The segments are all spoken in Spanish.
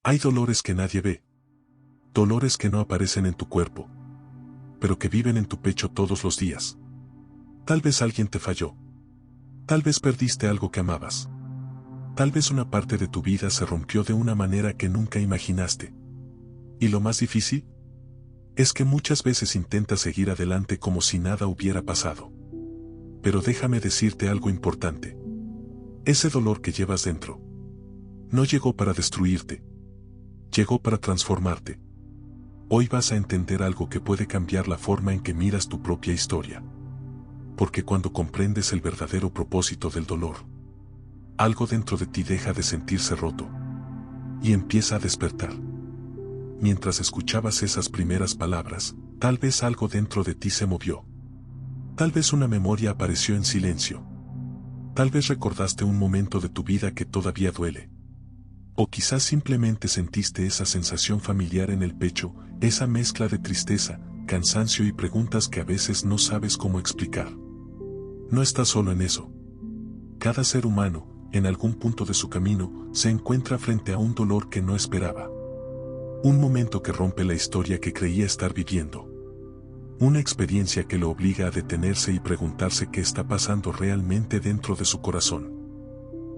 Hay dolores que nadie ve. Dolores que no aparecen en tu cuerpo, pero que viven en tu pecho todos los días. Tal vez alguien te falló. Tal vez perdiste algo que amabas. Tal vez una parte de tu vida se rompió de una manera que nunca imaginaste. Y lo más difícil es que muchas veces intentas seguir adelante como si nada hubiera pasado. Pero déjame decirte algo importante. Ese dolor que llevas dentro no llegó para destruirte. Llegó para transformarte. Hoy vas a entender algo que puede cambiar la forma en que miras tu propia historia. Porque cuando comprendes el verdadero propósito del dolor, algo dentro de ti deja de sentirse roto y empieza a despertar. Mientras escuchabas esas primeras palabras, tal vez algo dentro de ti se movió. Tal vez una memoria apareció en silencio. Tal vez recordaste un momento de tu vida que todavía duele. O quizás simplemente sentiste esa sensación familiar en el pecho, esa mezcla de tristeza, cansancio y preguntas que a veces no sabes cómo explicar. No estás solo en eso. Cada ser humano, en algún punto de su camino, se encuentra frente a un dolor que no esperaba. Un momento que rompe la historia que creía estar viviendo. Una experiencia que lo obliga a detenerse y preguntarse qué está pasando realmente dentro de su corazón.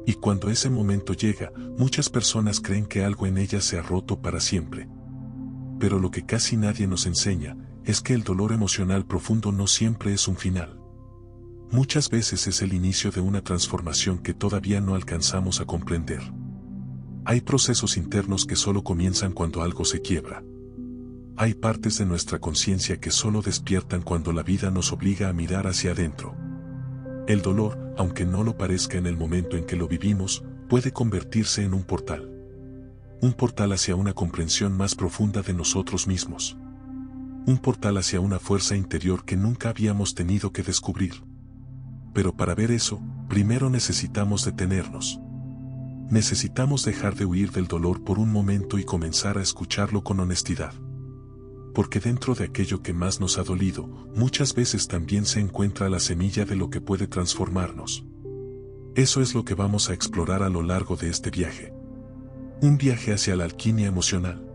Y cuando ese momento llega, muchas personas creen que algo en ellas se ha roto para siempre. Pero lo que casi nadie nos enseña, es que el dolor emocional profundo no siempre es un final. Muchas veces es el inicio de una transformación que todavía no alcanzamos a comprender. Hay procesos internos que solo comienzan cuando algo se quiebra. Hay partes de nuestra conciencia que solo despiertan cuando la vida nos obliga a mirar hacia adentro. El dolor, aunque no lo parezca en el momento en que lo vivimos, puede convertirse en un portal. Un portal hacia una comprensión más profunda de nosotros mismos. Un portal hacia una fuerza interior que nunca habíamos tenido que descubrir. Pero para ver eso, primero necesitamos detenernos. Necesitamos dejar de huir del dolor por un momento y comenzar a escucharlo con honestidad. Porque dentro de aquello que más nos ha dolido, muchas veces también se encuentra la semilla de lo que puede transformarnos. Eso es lo que vamos a explorar a lo largo de este viaje. Un viaje hacia la alquimia emocional.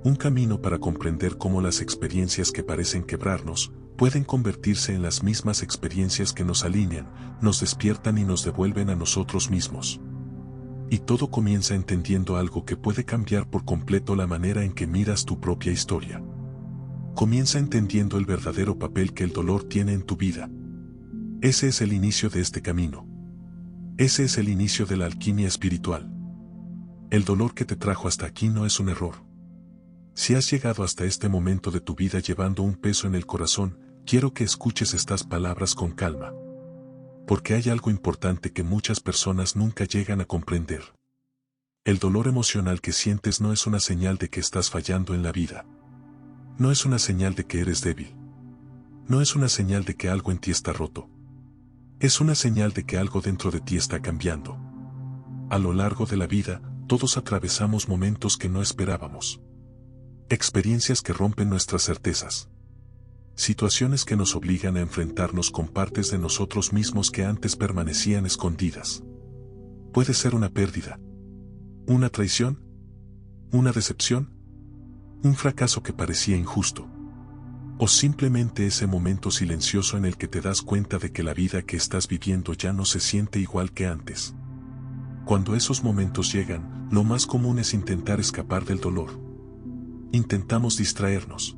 Un camino para comprender cómo las experiencias que parecen quebrarnos, pueden convertirse en las mismas experiencias que nos alinean, nos despiertan y nos devuelven a nosotros mismos. Y todo comienza entendiendo algo que puede cambiar por completo la manera en que miras tu propia historia. Comienza entendiendo el verdadero papel que el dolor tiene en tu vida. Ese es el inicio de este camino. Ese es el inicio de la alquimia espiritual. El dolor que te trajo hasta aquí no es un error. Si has llegado hasta este momento de tu vida llevando un peso en el corazón, quiero que escuches estas palabras con calma. Porque hay algo importante que muchas personas nunca llegan a comprender. El dolor emocional que sientes no es una señal de que estás fallando en la vida. No es una señal de que eres débil. No es una señal de que algo en ti está roto. Es una señal de que algo dentro de ti está cambiando. A lo largo de la vida, todos atravesamos momentos que no esperábamos. Experiencias que rompen nuestras certezas. Situaciones que nos obligan a enfrentarnos con partes de nosotros mismos que antes permanecían escondidas. Puede ser una pérdida, una traición, una decepción, un fracaso que parecía injusto. O simplemente ese momento silencioso en el que te das cuenta de que la vida que estás viviendo ya no se siente igual que antes. Cuando esos momentos llegan, lo más común es intentar escapar del dolor. Intentamos distraernos.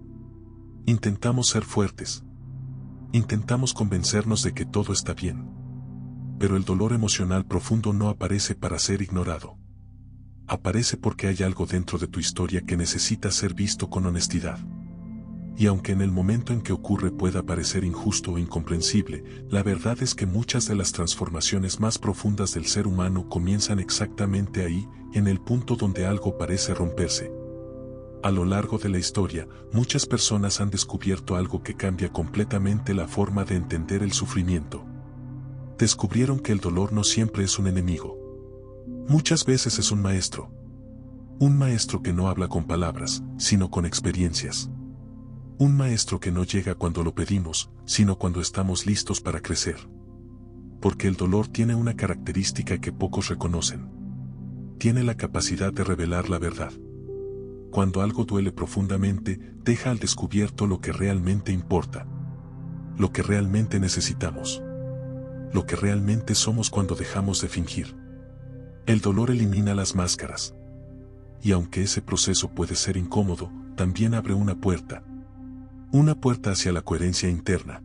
Intentamos ser fuertes. Intentamos convencernos de que todo está bien. Pero el dolor emocional profundo no aparece para ser ignorado. Aparece porque hay algo dentro de tu historia que necesita ser visto con honestidad. Y aunque en el momento en que ocurre pueda parecer injusto o incomprensible, la verdad es que muchas de las transformaciones más profundas del ser humano comienzan exactamente ahí, en el punto donde algo parece romperse. A lo largo de la historia, muchas personas han descubierto algo que cambia completamente la forma de entender el sufrimiento. Descubrieron que el dolor no siempre es un enemigo. Muchas veces es un maestro. Un maestro que no habla con palabras, sino con experiencias. Un maestro que no llega cuando lo pedimos, sino cuando estamos listos para crecer. Porque el dolor tiene una característica que pocos reconocen. tiene la capacidad de revelar la verdad. Cuando algo duele profundamente, deja al descubierto lo que realmente importa. Lo que realmente necesitamos. Lo que realmente somos cuando dejamos de fingir. El dolor elimina las máscaras. Y aunque ese proceso puede ser incómodo, también abre una puerta. Una puerta hacia la coherencia interna.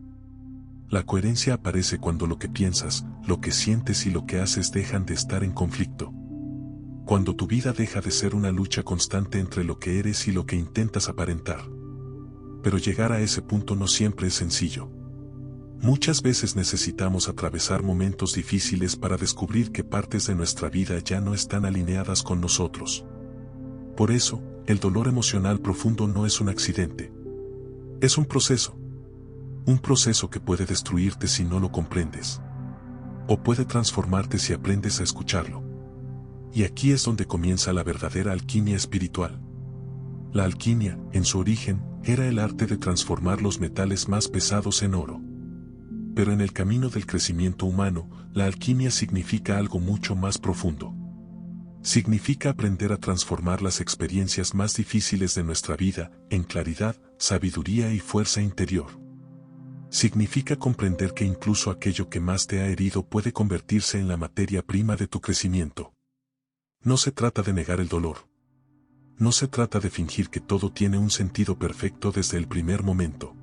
La coherencia aparece cuando lo que piensas, lo que sientes y lo que haces dejan de estar en conflicto. Cuando tu vida deja de ser una lucha constante entre lo que eres y lo que intentas aparentar. Pero llegar a ese punto no siempre es sencillo. Muchas veces necesitamos atravesar momentos difíciles para descubrir que partes de nuestra vida ya no están alineadas con nosotros. Por eso, el dolor emocional profundo no es un accidente. Es un proceso. Un proceso que puede destruirte si no lo comprendes. O puede transformarte si aprendes a escucharlo. Y aquí es donde comienza la verdadera alquimia espiritual. La alquimia, en su origen, era el arte de transformar los metales más pesados en oro. Pero en el camino del crecimiento humano, la alquimia significa algo mucho más profundo. Significa aprender a transformar las experiencias más difíciles de nuestra vida en claridad, sabiduría y fuerza interior. Significa comprender que incluso aquello que más te ha herido puede convertirse en la materia prima de tu crecimiento. No se trata de negar el dolor. No se trata de fingir que todo tiene un sentido perfecto desde el primer momento.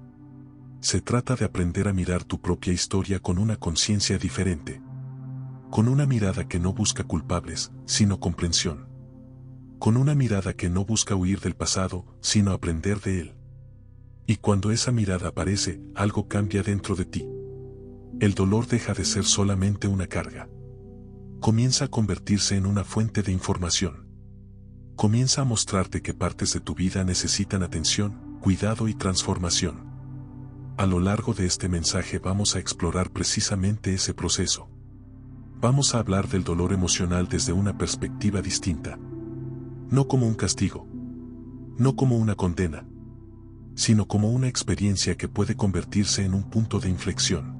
Se trata de aprender a mirar tu propia historia con una conciencia diferente. Con una mirada que no busca culpables, sino comprensión. Con una mirada que no busca huir del pasado, sino aprender de él. Y cuando esa mirada aparece, algo cambia dentro de ti. El dolor deja de ser solamente una carga. Comienza a convertirse en una fuente de información. Comienza a mostrarte que partes de tu vida necesitan atención, cuidado y transformación. A lo largo de este mensaje vamos a explorar precisamente ese proceso. Vamos a hablar del dolor emocional desde una perspectiva distinta. No como un castigo. No como una condena. Sino como una experiencia que puede convertirse en un punto de inflexión.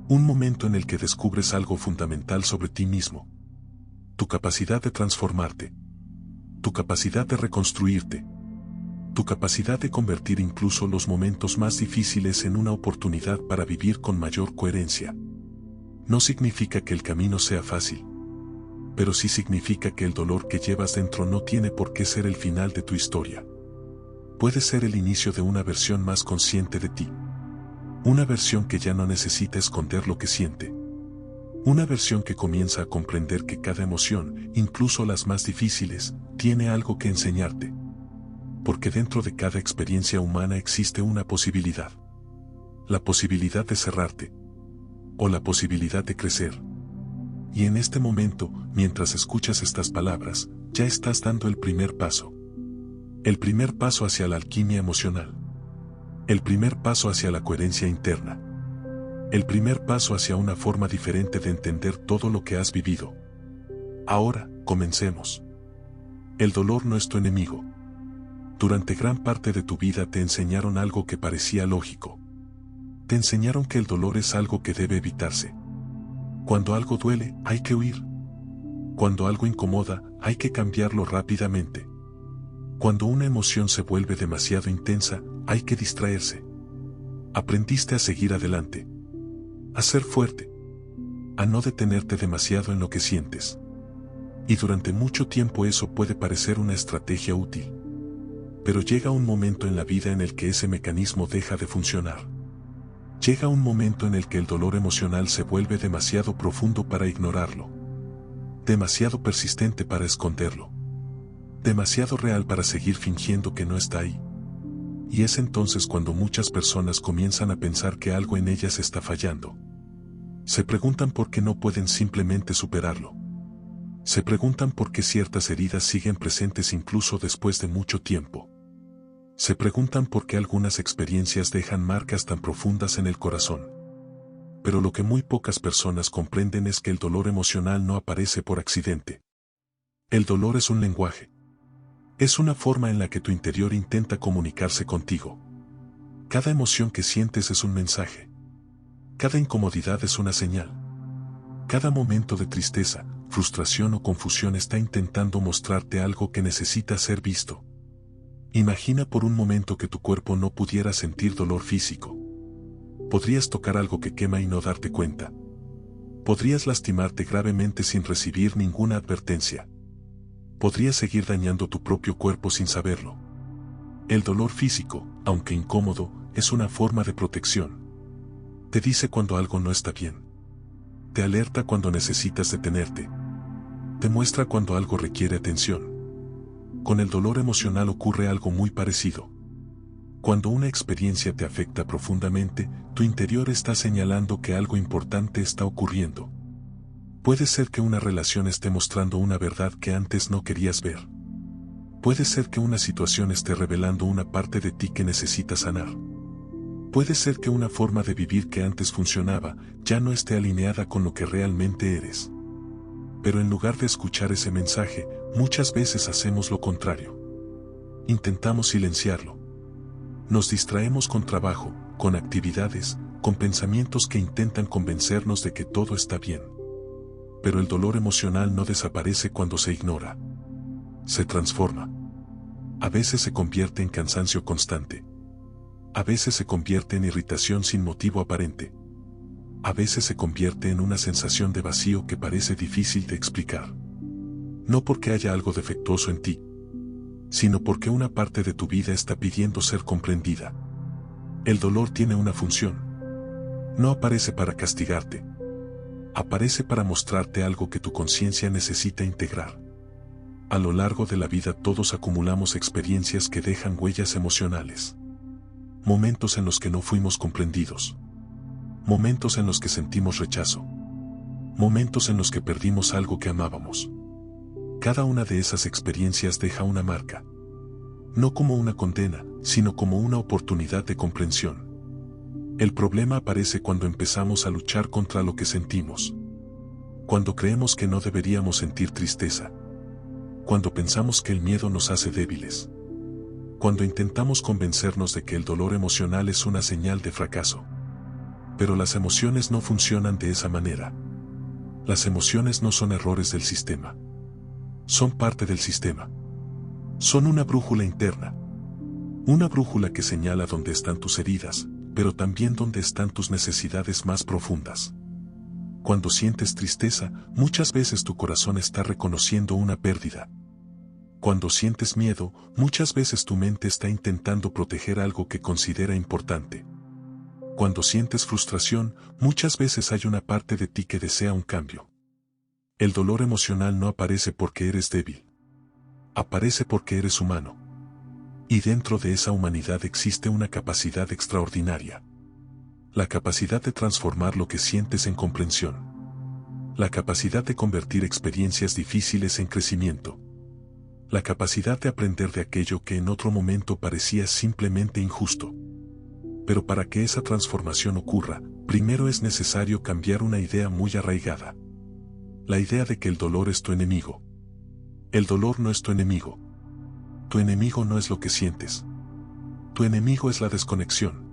Un momento en el que descubres algo fundamental sobre ti mismo. Tu capacidad de transformarte. Tu capacidad de reconstruirte. Tu capacidad de convertir incluso los momentos más difíciles en una oportunidad para vivir con mayor coherencia. No significa que el camino sea fácil. Pero sí significa que el dolor que llevas dentro no tiene por qué ser el final de tu historia. Puede ser el inicio de una versión más consciente de ti. Una versión que ya no necesita esconder lo que siente. Una versión que comienza a comprender que cada emoción, incluso las más difíciles, tiene algo que enseñarte. Porque dentro de cada experiencia humana existe una posibilidad. La posibilidad de cerrarte. O la posibilidad de crecer. Y en este momento, mientras escuchas estas palabras, ya estás dando el primer paso. El primer paso hacia la alquimia emocional. El primer paso hacia la coherencia interna. El primer paso hacia una forma diferente de entender todo lo que has vivido. Ahora, comencemos. El dolor no es tu enemigo. Durante gran parte de tu vida te enseñaron algo que parecía lógico. Te enseñaron que el dolor es algo que debe evitarse. Cuando algo duele, hay que huir. Cuando algo incomoda, hay que cambiarlo rápidamente. Cuando una emoción se vuelve demasiado intensa, hay que distraerse. Aprendiste a seguir adelante. A ser fuerte. A no detenerte demasiado en lo que sientes. Y durante mucho tiempo eso puede parecer una estrategia útil. Pero llega un momento en la vida en el que ese mecanismo deja de funcionar. Llega un momento en el que el dolor emocional se vuelve demasiado profundo para ignorarlo. Demasiado persistente para esconderlo. Demasiado real para seguir fingiendo que no está ahí. Y es entonces cuando muchas personas comienzan a pensar que algo en ellas está fallando. Se preguntan por qué no pueden simplemente superarlo. Se preguntan por qué ciertas heridas siguen presentes incluso después de mucho tiempo. Se preguntan por qué algunas experiencias dejan marcas tan profundas en el corazón. Pero lo que muy pocas personas comprenden es que el dolor emocional no aparece por accidente. El dolor es un lenguaje. Es una forma en la que tu interior intenta comunicarse contigo. Cada emoción que sientes es un mensaje. Cada incomodidad es una señal. Cada momento de tristeza, frustración o confusión está intentando mostrarte algo que necesita ser visto. Imagina por un momento que tu cuerpo no pudiera sentir dolor físico. Podrías tocar algo que quema y no darte cuenta. Podrías lastimarte gravemente sin recibir ninguna advertencia. Podrías seguir dañando tu propio cuerpo sin saberlo. El dolor físico, aunque incómodo, es una forma de protección. Te dice cuando algo no está bien. Te alerta cuando necesitas detenerte. Te muestra cuando algo requiere atención. Con el dolor emocional ocurre algo muy parecido. Cuando una experiencia te afecta profundamente, tu interior está señalando que algo importante está ocurriendo. Puede ser que una relación esté mostrando una verdad que antes no querías ver. Puede ser que una situación esté revelando una parte de ti que necesita sanar. Puede ser que una forma de vivir que antes funcionaba ya no esté alineada con lo que realmente eres. Pero en lugar de escuchar ese mensaje, muchas veces hacemos lo contrario. Intentamos silenciarlo. Nos distraemos con trabajo, con actividades, con pensamientos que intentan convencernos de que todo está bien. Pero el dolor emocional no desaparece cuando se ignora. Se transforma. A veces se convierte en cansancio constante. A veces se convierte en irritación sin motivo aparente. A veces se convierte en una sensación de vacío que parece difícil de explicar. No porque haya algo defectuoso en ti, sino porque una parte de tu vida está pidiendo ser comprendida. El dolor tiene una función. No aparece para castigarte. Aparece para mostrarte algo que tu conciencia necesita integrar. A lo largo de la vida todos acumulamos experiencias que dejan huellas emocionales. Momentos en los que no fuimos comprendidos. Momentos en los que sentimos rechazo. Momentos en los que perdimos algo que amábamos. Cada una de esas experiencias deja una marca. No como una condena, sino como una oportunidad de comprensión. El problema aparece cuando empezamos a luchar contra lo que sentimos. Cuando creemos que no deberíamos sentir tristeza. Cuando pensamos que el miedo nos hace débiles. Cuando intentamos convencernos de que el dolor emocional es una señal de fracaso. Pero las emociones no funcionan de esa manera. Las emociones no son errores del sistema. Son parte del sistema. Son una brújula interna. Una brújula que señala dónde están tus heridas, pero también dónde están tus necesidades más profundas. Cuando sientes tristeza, muchas veces tu corazón está reconociendo una pérdida. Cuando sientes miedo, muchas veces tu mente está intentando proteger algo que considera importante. Cuando sientes frustración, muchas veces hay una parte de ti que desea un cambio. El dolor emocional no aparece porque eres débil. Aparece porque eres humano. Y dentro de esa humanidad existe una capacidad extraordinaria. La capacidad de transformar lo que sientes en comprensión. La capacidad de convertir experiencias difíciles en crecimiento. La capacidad de aprender de aquello que en otro momento parecía simplemente injusto. Pero para que esa transformación ocurra, primero es necesario cambiar una idea muy arraigada. La idea de que el dolor es tu enemigo. El dolor no es tu enemigo. Tu enemigo no es lo que sientes. Tu enemigo es la desconexión.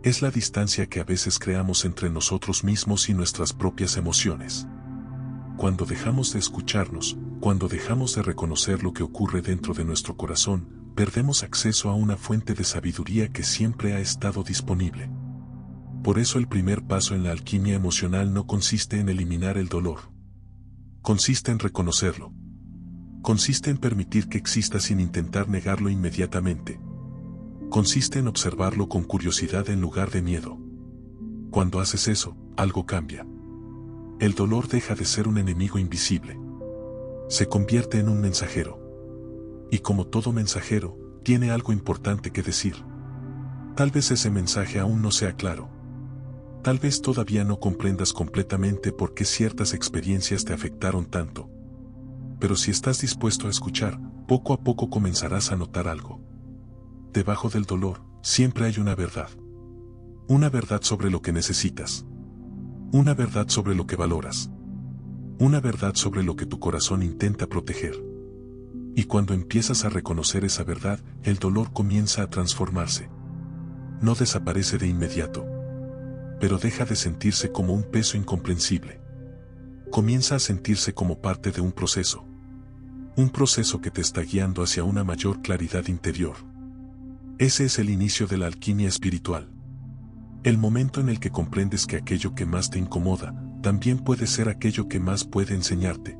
Es la distancia que a veces creamos entre nosotros mismos y nuestras propias emociones. Cuando dejamos de escucharnos, cuando dejamos de reconocer lo que ocurre dentro de nuestro corazón, perdemos acceso a una fuente de sabiduría que siempre ha estado disponible. Por eso el primer paso en la alquimia emocional no consiste en eliminar el dolor. Consiste en reconocerlo. Consiste en permitir que exista sin intentar negarlo inmediatamente. Consiste en observarlo con curiosidad en lugar de miedo. Cuando haces eso, algo cambia. El dolor deja de ser un enemigo invisible. Se convierte en un mensajero. Y como todo mensajero, tiene algo importante que decir. Tal vez ese mensaje aún no sea claro. Tal vez todavía no comprendas completamente por qué ciertas experiencias te afectaron tanto. Pero si estás dispuesto a escuchar, poco a poco comenzarás a notar algo. Debajo del dolor, siempre hay una verdad. Una verdad sobre lo que necesitas. Una verdad sobre lo que valoras. Una verdad sobre lo que tu corazón intenta proteger. Y cuando empiezas a reconocer esa verdad, el dolor comienza a transformarse. No desaparece de inmediato. Pero deja de sentirse como un peso incomprensible. comienza a sentirse como parte de un proceso. Un proceso que te está guiando hacia una mayor claridad interior. Ese es el inicio de la alquimia espiritual. El momento en el que comprendes que aquello que más te incomoda, también puede ser aquello que más puede enseñarte.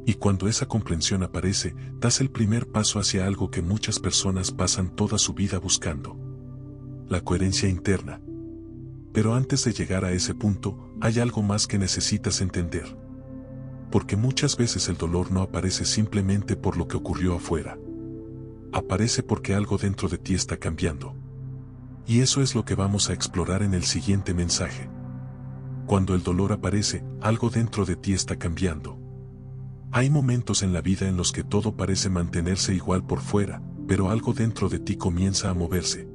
Y cuando esa comprensión aparece, das el primer paso hacia algo que muchas personas pasan toda su vida buscando. La coherencia interna. Pero antes de llegar a ese punto, hay algo más que necesitas entender. Porque muchas veces el dolor no aparece simplemente por lo que ocurrió afuera. Aparece porque algo dentro de ti está cambiando. Y eso es lo que vamos a explorar en el siguiente mensaje. Cuando el dolor aparece, algo dentro de ti está cambiando. Hay momentos en la vida en los que todo parece mantenerse igual por fuera, pero algo dentro de ti comienza a moverse.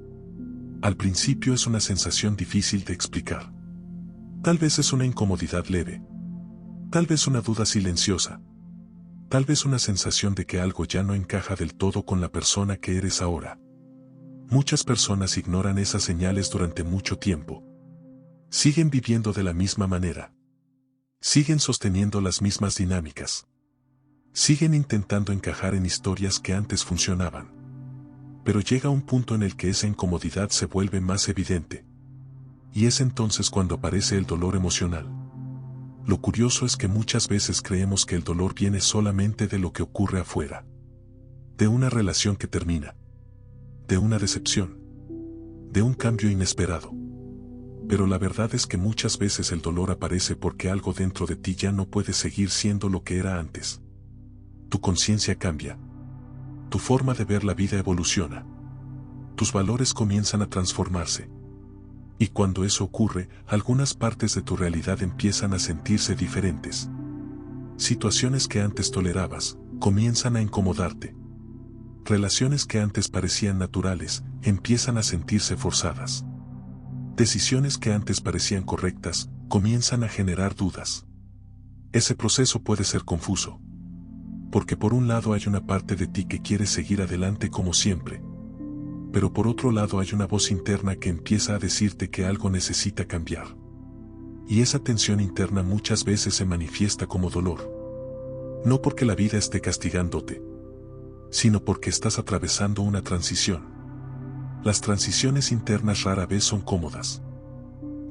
Al principio es una sensación difícil de explicar. Tal vez es una incomodidad leve. Tal vez una duda silenciosa. Tal vez una sensación de que algo ya no encaja del todo con la persona que eres ahora. Muchas personas ignoran esas señales durante mucho tiempo. Siguen viviendo de la misma manera. Siguen sosteniendo las mismas dinámicas. Siguen intentando encajar en historias que antes funcionaban. Pero llega un punto en el que esa incomodidad se vuelve más evidente. Y es entonces cuando aparece el dolor emocional. Lo curioso es que muchas veces creemos que el dolor viene solamente de lo que ocurre afuera. De una relación que termina. De una decepción. De un cambio inesperado. Pero la verdad es que muchas veces el dolor aparece porque algo dentro de ti ya no puede seguir siendo lo que era antes. Tu conciencia cambia. Tu forma de ver la vida evoluciona. Tus valores comienzan a transformarse. Y cuando eso ocurre, algunas partes de tu realidad empiezan a sentirse diferentes. Situaciones que antes tolerabas, comienzan a incomodarte. Relaciones que antes parecían naturales, empiezan a sentirse forzadas. Decisiones que antes parecían correctas, comienzan a generar dudas. Ese proceso puede ser confuso. Porque por un lado hay una parte de ti que quiere seguir adelante como siempre. Pero por otro lado hay una voz interna que empieza a decirte que algo necesita cambiar. Y esa tensión interna muchas veces se manifiesta como dolor. No porque la vida esté castigándote, sino porque estás atravesando una transición. Las transiciones internas rara vez son cómodas.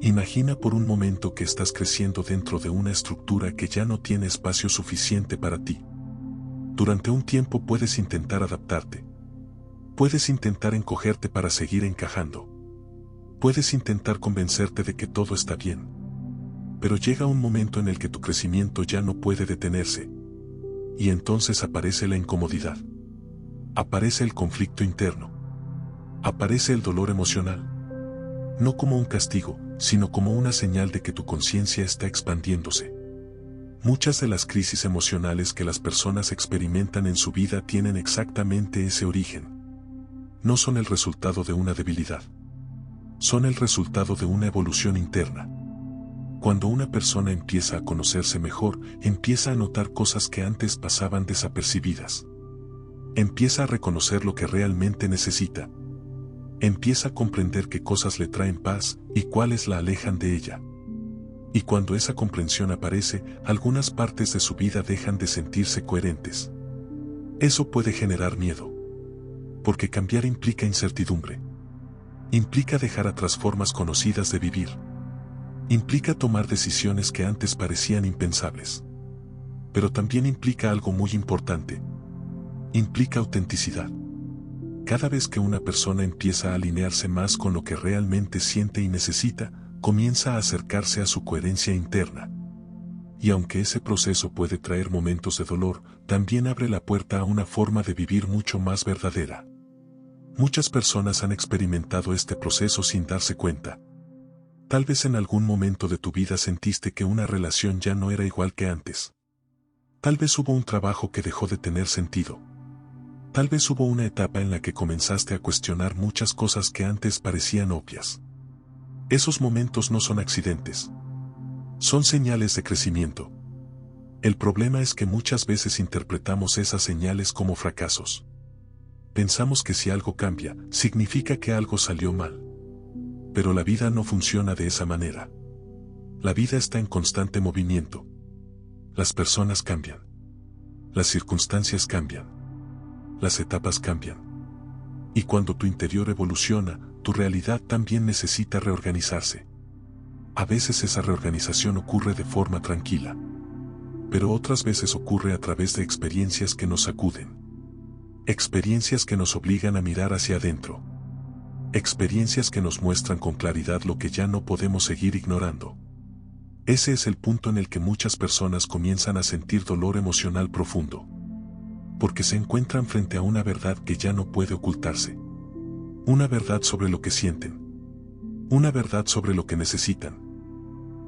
Imagina por un momento que estás creciendo dentro de una estructura que ya no tiene espacio suficiente para ti. Durante un tiempo puedes intentar adaptarte. Puedes intentar encogerte para seguir encajando. Puedes intentar convencerte de que todo está bien. Pero llega un momento en el que tu crecimiento ya no puede detenerse. Y entonces aparece la incomodidad. Aparece el conflicto interno. Aparece el dolor emocional. No como un castigo, sino como una señal de que tu conciencia está expandiéndose. Muchas de las crisis emocionales que las personas experimentan en su vida tienen exactamente ese origen. No son el resultado de una debilidad. Son el resultado de una evolución interna. Cuando una persona empieza a conocerse mejor, empieza a notar cosas que antes pasaban desapercibidas. Empieza a reconocer lo que realmente necesita. Empieza a comprender qué cosas le traen paz y cuáles la alejan de ella. Y cuando esa comprensión aparece, algunas partes de su vida dejan de sentirse coherentes. Eso puede generar miedo. Porque cambiar implica incertidumbre. Implica dejar atrás formas conocidas de vivir. Implica tomar decisiones que antes parecían impensables. Pero también implica algo muy importante. Implica autenticidad. Cada vez que una persona empieza a alinearse más con lo que realmente siente y necesita, comienza a acercarse a su coherencia interna. Y aunque ese proceso puede traer momentos de dolor, también abre la puerta a una forma de vivir mucho más verdadera. Muchas personas han experimentado este proceso sin darse cuenta. Tal vez en algún momento de tu vida sentiste que una relación ya no era igual que antes. Tal vez hubo un trabajo que dejó de tener sentido. Tal vez hubo una etapa en la que comenzaste a cuestionar muchas cosas que antes parecían obvias. Esos momentos no son accidentes. Son señales de crecimiento. El problema es que muchas veces interpretamos esas señales como fracasos. Pensamos que si algo cambia, significa que algo salió mal. Pero la vida no funciona de esa manera. La vida está en constante movimiento. Las personas cambian. Las circunstancias cambian. Las etapas cambian. Y cuando tu interior evoluciona, tu realidad también necesita reorganizarse. A veces esa reorganización ocurre de forma tranquila. Pero otras veces ocurre a través de experiencias que nos sacuden. Experiencias que nos obligan a mirar hacia adentro. Experiencias que nos muestran con claridad lo que ya no podemos seguir ignorando. Ese es el punto en el que muchas personas comienzan a sentir dolor emocional profundo. Porque se encuentran frente a una verdad que ya no puede ocultarse. Una verdad sobre lo que sienten. Una verdad sobre lo que necesitan.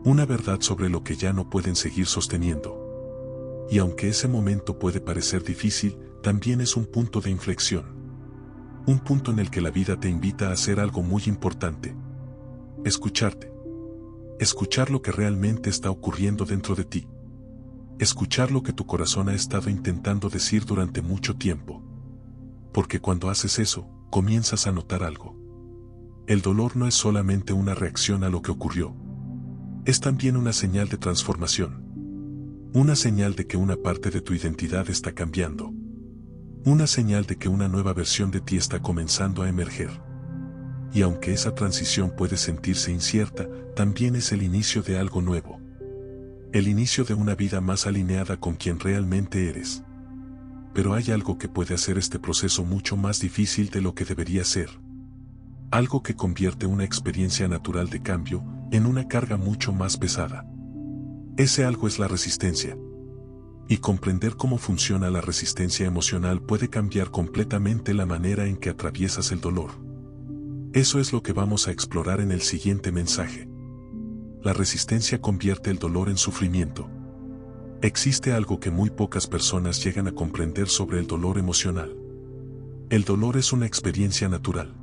Una verdad sobre lo que ya no pueden seguir sosteniendo. Y aunque ese momento puede parecer difícil, también es un punto de inflexión. Un punto en el que la vida te invita a hacer algo muy importante. Escucharte. Escuchar lo que realmente está ocurriendo dentro de ti. Escuchar lo que tu corazón ha estado intentando decir durante mucho tiempo. Porque cuando haces eso, comienzas a notar algo. El dolor no es solamente una reacción a lo que ocurrió. Es también una señal de transformación. Una señal de que una parte de tu identidad está cambiando. Una señal de que una nueva versión de ti está comenzando a emerger. Y aunque esa transición puede sentirse incierta, también es el inicio de algo nuevo. El inicio de una vida más alineada con quien realmente eres. Pero hay algo que puede hacer este proceso mucho más difícil de lo que debería ser. Algo que convierte una experiencia natural de cambio en una carga mucho más pesada. Ese algo es la resistencia. Y comprender cómo funciona la resistencia emocional puede cambiar completamente la manera en que atraviesas el dolor. Eso es lo que vamos a explorar en el siguiente mensaje. La resistencia convierte el dolor en sufrimiento. Existe algo que muy pocas personas llegan a comprender sobre el dolor emocional. El dolor es una experiencia natural.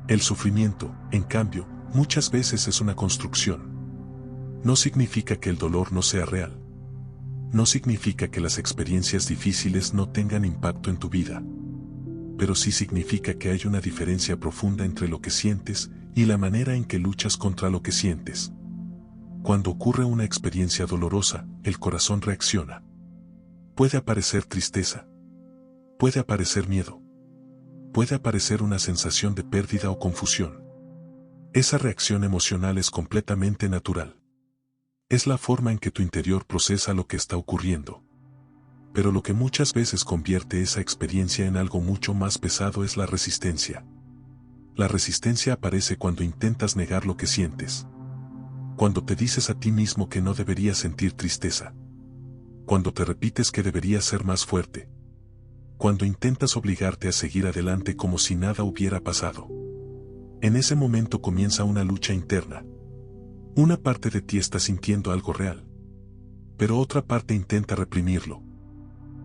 El sufrimiento, en cambio, muchas veces es una construcción. No significa que el dolor no sea real. No significa que las experiencias difíciles no tengan impacto en tu vida. Pero sí significa que hay una diferencia profunda entre lo que sientes y la manera en que luchas contra lo que sientes. Cuando ocurre una experiencia dolorosa, el corazón reacciona. Puede aparecer tristeza. Puede aparecer miedo. Puede aparecer una sensación de pérdida o confusión. Esa reacción emocional es completamente natural. Es la forma en que tu interior procesa lo que está ocurriendo. Pero lo que muchas veces convierte esa experiencia en algo mucho más pesado es la resistencia. La resistencia aparece cuando intentas negar lo que sientes. Cuando te dices a ti mismo que no deberías sentir tristeza. Cuando te repites que deberías ser más fuerte. Cuando intentas obligarte a seguir adelante como si nada hubiera pasado. En ese momento comienza una lucha interna. Una parte de ti está sintiendo algo real. Pero otra parte intenta reprimirlo.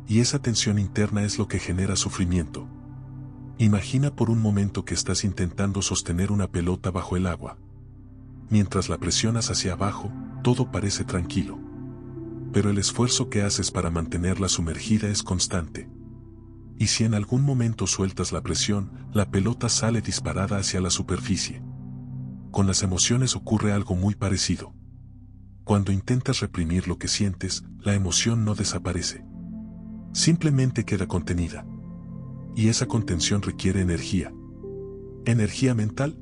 Y esa tensión interna es lo que genera sufrimiento. Imagina por un momento que estás intentando sostener una pelota bajo el agua. Mientras la presionas hacia abajo, todo parece tranquilo. Pero el esfuerzo que haces para mantenerla sumergida es constante. Y si en algún momento sueltas la presión, la pelota sale disparada hacia la superficie. Con las emociones ocurre algo muy parecido. Cuando intentas reprimir lo que sientes, la emoción no desaparece. Simplemente queda contenida. Y esa contención requiere energía. Energía mental.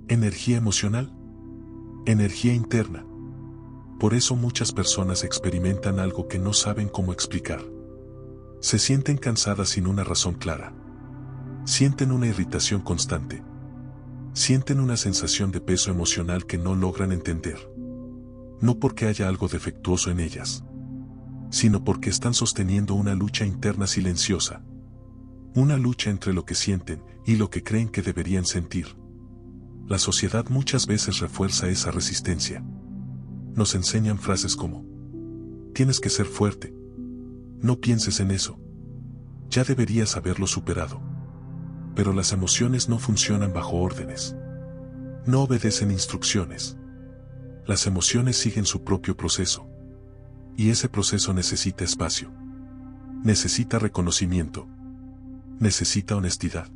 Energía emocional. Energía interna. Por eso muchas personas experimentan algo que no saben cómo explicar. Se sienten cansadas sin una razón clara. Sienten una irritación constante. Sienten una sensación de peso emocional que no logran entender. No porque haya algo defectuoso en ellas, sino porque están sosteniendo una lucha interna silenciosa. Una lucha entre lo que sienten y lo que creen que deberían sentir. La sociedad muchas veces refuerza esa resistencia. Nos enseñan frases como: tienes que ser fuerte. No pienses en eso. Ya deberías haberlo superado. Pero las emociones no funcionan bajo órdenes. No obedecen instrucciones. Las emociones siguen su propio proceso. Y ese proceso necesita espacio. Necesita reconocimiento. Necesita honestidad.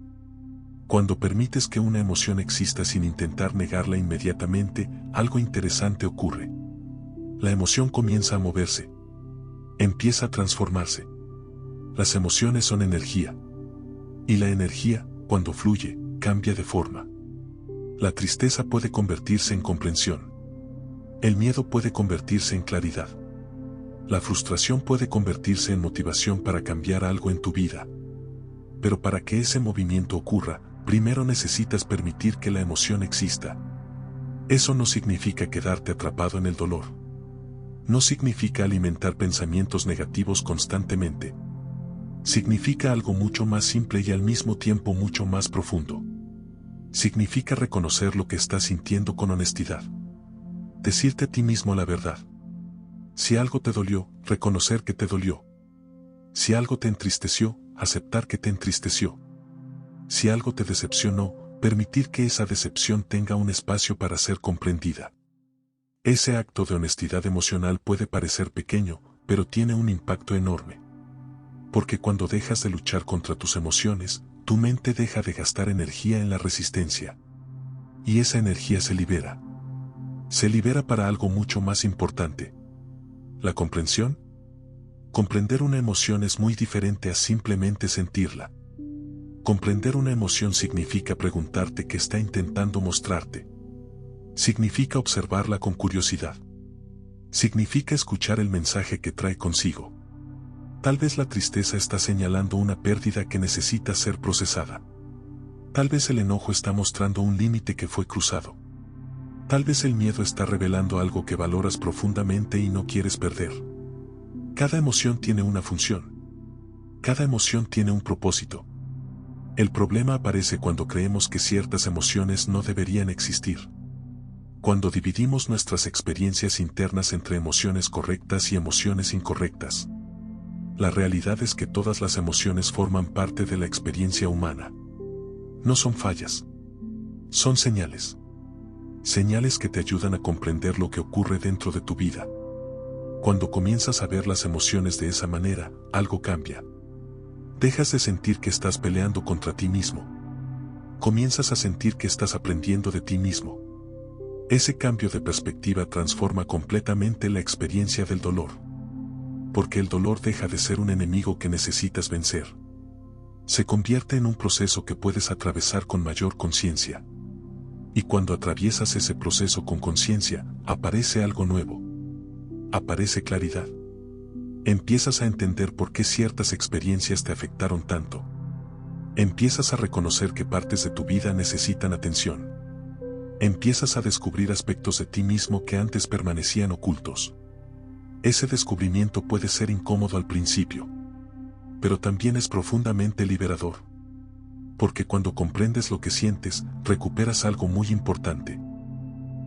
Cuando permites que una emoción exista sin intentar negarla inmediatamente, algo interesante ocurre. La emoción comienza a moverse. empieza a transformarse. Las emociones son energía. Y la energía, cuando fluye, cambia de forma. La tristeza puede convertirse en comprensión. El miedo puede convertirse en claridad. La frustración puede convertirse en motivación para cambiar algo en tu vida. Pero para que ese movimiento ocurra, primero necesitas permitir que la emoción exista. Eso no significa quedarte atrapado en el dolor. No significa alimentar pensamientos negativos constantemente. Significa algo mucho más simple y al mismo tiempo mucho más profundo. Significa reconocer lo que estás sintiendo con honestidad. Decirte a ti mismo la verdad. Si algo te dolió, reconocer que te dolió. Si algo te entristeció, aceptar que te entristeció. Si algo te decepcionó, permitir que esa decepción tenga un espacio para ser comprendida. Ese acto de honestidad emocional puede parecer pequeño, pero tiene un impacto enorme. Porque cuando dejas de luchar contra tus emociones, tu mente deja de gastar energía en la resistencia. Y esa energía se libera. Se libera para algo mucho más importante. ¿La comprensión? Comprender una emoción es muy diferente a simplemente sentirla. Comprender una emoción significa preguntarte qué está intentando mostrarte. Significa observarla con curiosidad. Significa escuchar el mensaje que trae consigo. Tal vez la tristeza está señalando una pérdida que necesita ser procesada. Tal vez el enojo está mostrando un límite que fue cruzado. Tal vez el miedo está revelando algo que valoras profundamente y no quieres perder. Cada emoción tiene una función. Cada emoción tiene un propósito. El problema aparece cuando creemos que ciertas emociones no deberían existir. Cuando dividimos nuestras experiencias internas entre emociones correctas y emociones incorrectas. La realidad es que todas las emociones forman parte de la experiencia humana. No son fallas. Son señales. Señales que te ayudan a comprender lo que ocurre dentro de tu vida. Cuando comienzas a ver las emociones de esa manera, algo cambia. Dejas de sentir que estás peleando contra ti mismo. Comienzas a sentir que estás aprendiendo de ti mismo. Ese cambio de perspectiva transforma completamente la experiencia del dolor. Porque el dolor deja de ser un enemigo que necesitas vencer. Se convierte en un proceso que puedes atravesar con mayor conciencia. Y cuando atraviesas ese proceso con conciencia, aparece algo nuevo. Aparece claridad. Empiezas a entender por qué ciertas experiencias te afectaron tanto. Empiezas a reconocer que partes de tu vida necesitan atención. Empiezas a descubrir aspectos de ti mismo que antes permanecían ocultos. Ese descubrimiento puede ser incómodo al principio. Pero también es profundamente liberador. Porque cuando comprendes lo que sientes, recuperas algo muy importante.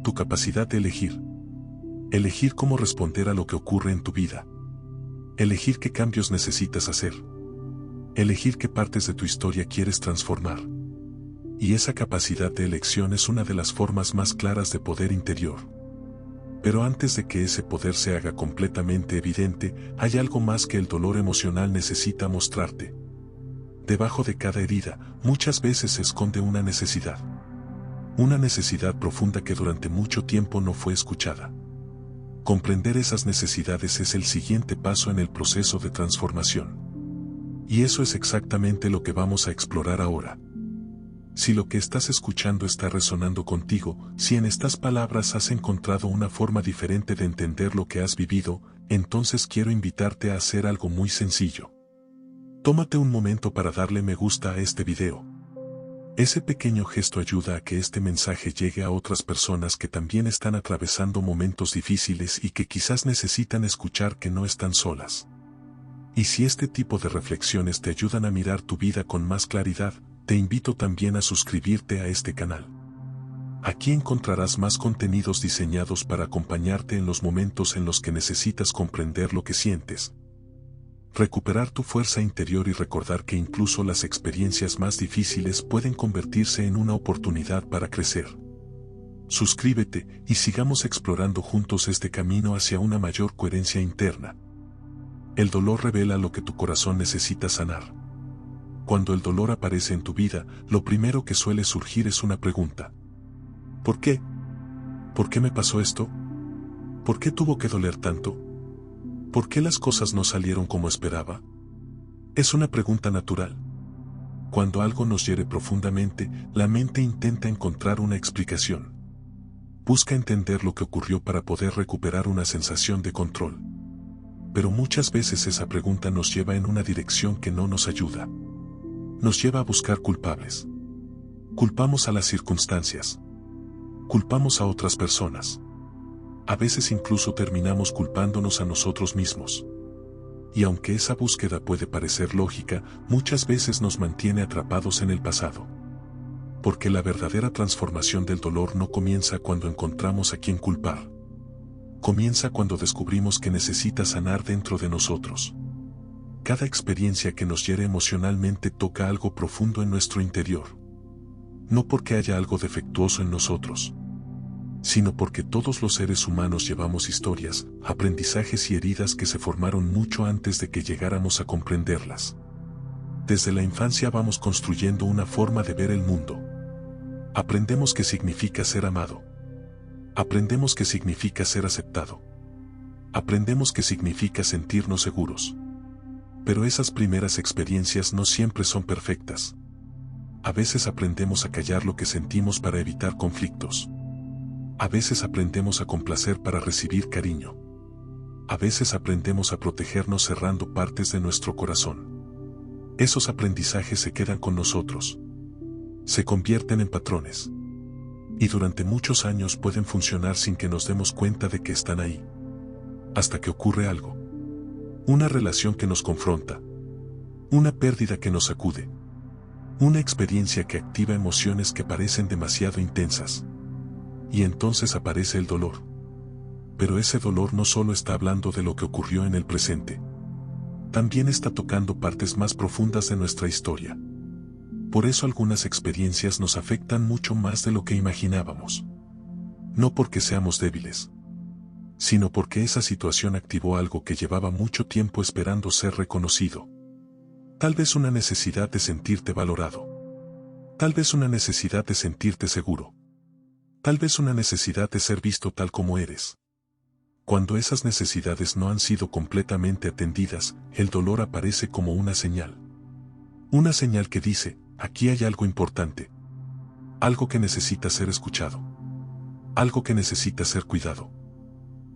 Tu capacidad de elegir. Elegir cómo responder a lo que ocurre en tu vida. Elegir qué cambios necesitas hacer. Elegir qué partes de tu historia quieres transformar. Y esa capacidad de elección es una de las formas más claras de poder interior. Pero antes de que ese poder se haga completamente evidente, hay algo más que el dolor emocional necesita mostrarte. Debajo de cada herida, muchas veces se esconde una necesidad. Una necesidad profunda que durante mucho tiempo no fue escuchada. Comprender esas necesidades es el siguiente paso en el proceso de transformación. Y eso es exactamente lo que vamos a explorar ahora. Si lo que estás escuchando está resonando contigo, si en estas palabras has encontrado una forma diferente de entender lo que has vivido, entonces quiero invitarte a hacer algo muy sencillo. Tómate un momento para darle me gusta a este video. Ese pequeño gesto ayuda a que este mensaje llegue a otras personas que también están atravesando momentos difíciles y que quizás necesitan escuchar que no están solas. Y si este tipo de reflexiones te ayudan a mirar tu vida con más claridad, te invito también a suscribirte a este canal. Aquí encontrarás más contenidos diseñados para acompañarte en los momentos en los que necesitas comprender lo que sientes. Recuperar tu fuerza interior y recordar que incluso las experiencias más difíciles pueden convertirse en una oportunidad para crecer. Suscríbete y sigamos explorando juntos este camino hacia una mayor coherencia interna. El dolor revela lo que tu corazón necesita sanar. Cuando el dolor aparece en tu vida, lo primero que suele surgir es una pregunta. ¿Por qué? ¿Por qué me pasó esto? ¿Por qué tuvo que doler tanto? ¿Por qué las cosas no salieron como esperaba? Es una pregunta natural. Cuando algo nos hiere profundamente, la mente intenta encontrar una explicación. Busca entender lo que ocurrió para poder recuperar una sensación de control. Pero muchas veces esa pregunta nos lleva en una dirección que no nos ayuda. Nos lleva a buscar culpables. Culpamos a las circunstancias. Culpamos a otras personas. A veces incluso terminamos culpándonos a nosotros mismos. Y aunque esa búsqueda puede parecer lógica, muchas veces nos mantiene atrapados en el pasado. Porque la verdadera transformación del dolor no comienza cuando encontramos a quien culpar. Comienza cuando descubrimos que necesita sanar dentro de nosotros. Cada experiencia que nos hiere emocionalmente toca algo profundo en nuestro interior. No porque haya algo defectuoso en nosotros, sino porque todos los seres humanos llevamos historias, aprendizajes y heridas que se formaron mucho antes de que llegáramos a comprenderlas. Desde la infancia vamos construyendo una forma de ver el mundo. Aprendemos qué significa ser amado. Aprendemos qué significa ser aceptado. Aprendemos qué significa sentirnos seguros. Pero esas primeras experiencias no siempre son perfectas. A veces aprendemos a callar lo que sentimos para evitar conflictos. A veces aprendemos a complacer para recibir cariño. A veces aprendemos a protegernos cerrando partes de nuestro corazón. Esos aprendizajes se quedan con nosotros. Se convierten en patrones. Y durante muchos años pueden funcionar sin que nos demos cuenta de que están ahí. Hasta que ocurre algo. Una relación que nos confronta. Una pérdida que nos sacude. Una experiencia que activa emociones que parecen demasiado intensas. Y entonces aparece el dolor. Pero ese dolor no solo está hablando de lo que ocurrió en el presente. También está tocando partes más profundas de nuestra historia. Por eso algunas experiencias nos afectan mucho más de lo que imaginábamos. No porque seamos débiles, sino porque esa situación activó algo que llevaba mucho tiempo esperando ser reconocido. Tal vez una necesidad de sentirte valorado. Tal vez una necesidad de sentirte seguro. Tal vez una necesidad de ser visto tal como eres. Cuando esas necesidades no han sido completamente atendidas, el dolor aparece como una señal. Una señal que dice, aquí hay algo importante. Algo que necesita ser escuchado. Algo que necesita ser cuidado.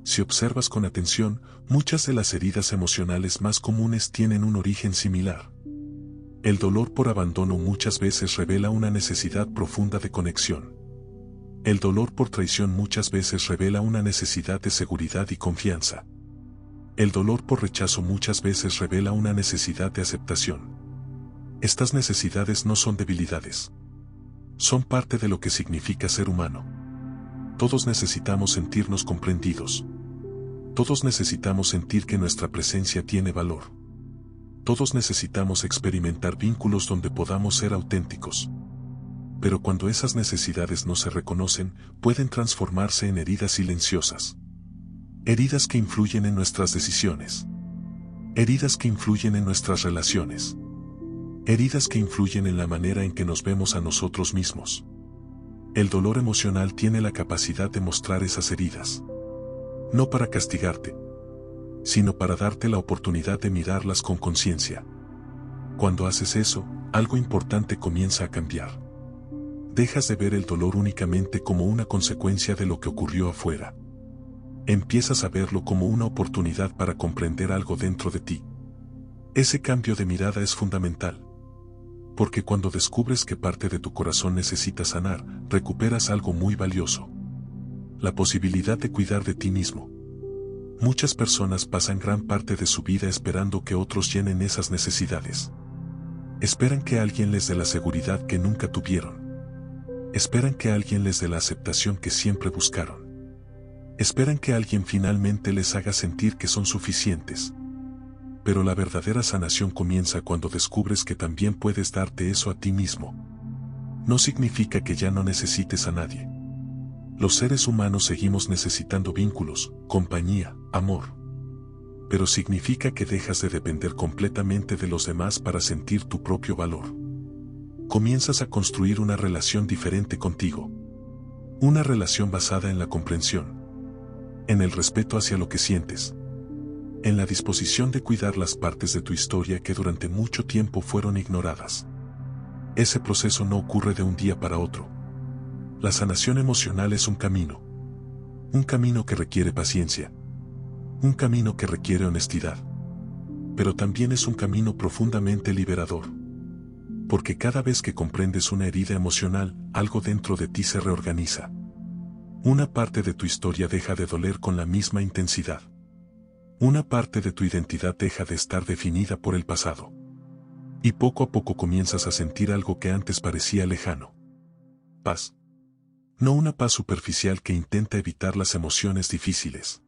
Si observas con atención, muchas de las heridas emocionales más comunes tienen un origen similar. El dolor por abandono muchas veces revela una necesidad profunda de conexión. El dolor por traición muchas veces revela una necesidad de seguridad y confianza. El dolor por rechazo muchas veces revela una necesidad de aceptación. Estas necesidades no son debilidades. Son parte de lo que significa ser humano. Todos necesitamos sentirnos comprendidos. Todos necesitamos sentir que nuestra presencia tiene valor. Todos necesitamos experimentar vínculos donde podamos ser auténticos. Pero cuando esas necesidades no se reconocen, pueden transformarse en heridas silenciosas. Heridas que influyen en nuestras decisiones. Heridas que influyen en nuestras relaciones. Heridas que influyen en la manera en que nos vemos a nosotros mismos. El dolor emocional tiene la capacidad de mostrar esas heridas. No para castigarte, sino para darte la oportunidad de mirarlas con conciencia. Cuando haces eso, algo importante comienza a cambiar. Dejas de ver el dolor únicamente como una consecuencia de lo que ocurrió afuera. Empiezas a verlo como una oportunidad para comprender algo dentro de ti. Ese cambio de mirada es fundamental. Porque cuando descubres que parte de tu corazón necesita sanar, recuperas algo muy valioso. La posibilidad de cuidar de ti mismo. Muchas personas pasan gran parte de su vida esperando que otros llenen esas necesidades. Esperan que alguien les dé la seguridad que nunca tuvieron. Esperan que alguien les dé la aceptación que siempre buscaron. Esperan que alguien finalmente les haga sentir que son suficientes. Pero la verdadera sanación comienza cuando descubres que también puedes darte eso a ti mismo. No significa que ya no necesites a nadie. Los seres humanos seguimos necesitando vínculos, compañía, amor. Pero significa que dejas de depender completamente de los demás para sentir tu propio valor. Comienzas a construir una relación diferente contigo. Una relación basada en la comprensión. En el respeto hacia lo que sientes. en la disposición de cuidar las partes de tu historia que durante mucho tiempo fueron ignoradas. Ese proceso no ocurre de un día para otro. La sanación emocional es un camino que requiere paciencia, un camino que requiere honestidad, pero también es un camino profundamente liberador. Porque cada vez que comprendes una herida emocional, algo dentro de ti se reorganiza. Una parte de tu historia deja de doler con la misma intensidad. Una parte de tu identidad deja de estar definida por el pasado. Y poco a poco comienzas a sentir algo que antes parecía lejano. Paz. No una paz superficial que intenta evitar las emociones difíciles,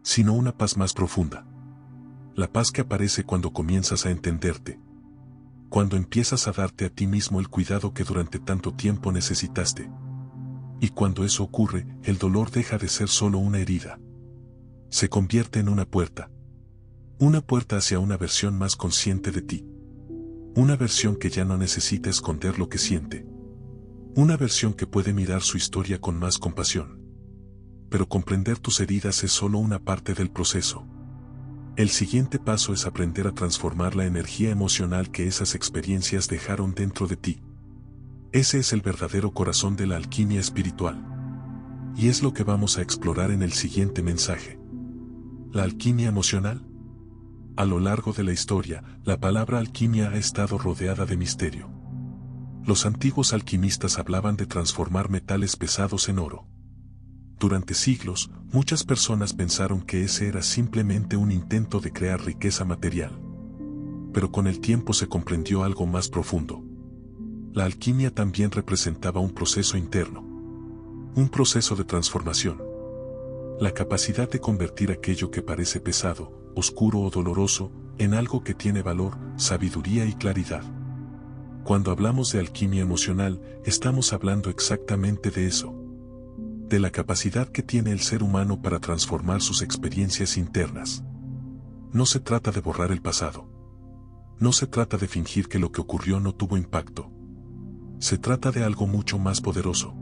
sino una paz más profunda. La paz que aparece cuando comienzas a entenderte. Cuando empiezas a darte a ti mismo el cuidado que durante tanto tiempo necesitaste. Y cuando eso ocurre, el dolor deja de ser solo una herida. Se convierte en una puerta. Una puerta hacia una versión más consciente de ti. Una versión que ya no necesita esconder lo que siente. Una versión que puede mirar su historia con más compasión. Pero comprender tus heridas es solo una parte del proceso. El siguiente paso es aprender a transformar la energía emocional que esas experiencias dejaron dentro de ti. Ese es el verdadero corazón de la alquimia espiritual. Y es lo que vamos a explorar en el siguiente mensaje. La alquimia emocional. A lo largo de la historia, la palabra alquimia ha estado rodeada de misterio. Los antiguos alquimistas hablaban de transformar metales pesados en oro. Durante siglos, muchas personas pensaron que ese era simplemente un intento de crear riqueza material. Pero con el tiempo se comprendió algo más profundo. La alquimia también representaba un proceso interno. Un proceso de transformación. La capacidad de convertir aquello que parece pesado, oscuro o doloroso, en algo que tiene valor, sabiduría y claridad. Cuando hablamos de alquimia emocional, estamos hablando exactamente de eso. De la capacidad que tiene el ser humano para transformar sus experiencias internas. No se trata de borrar el pasado. No se trata de fingir que lo que ocurrió no tuvo impacto. Se trata de algo mucho más poderoso.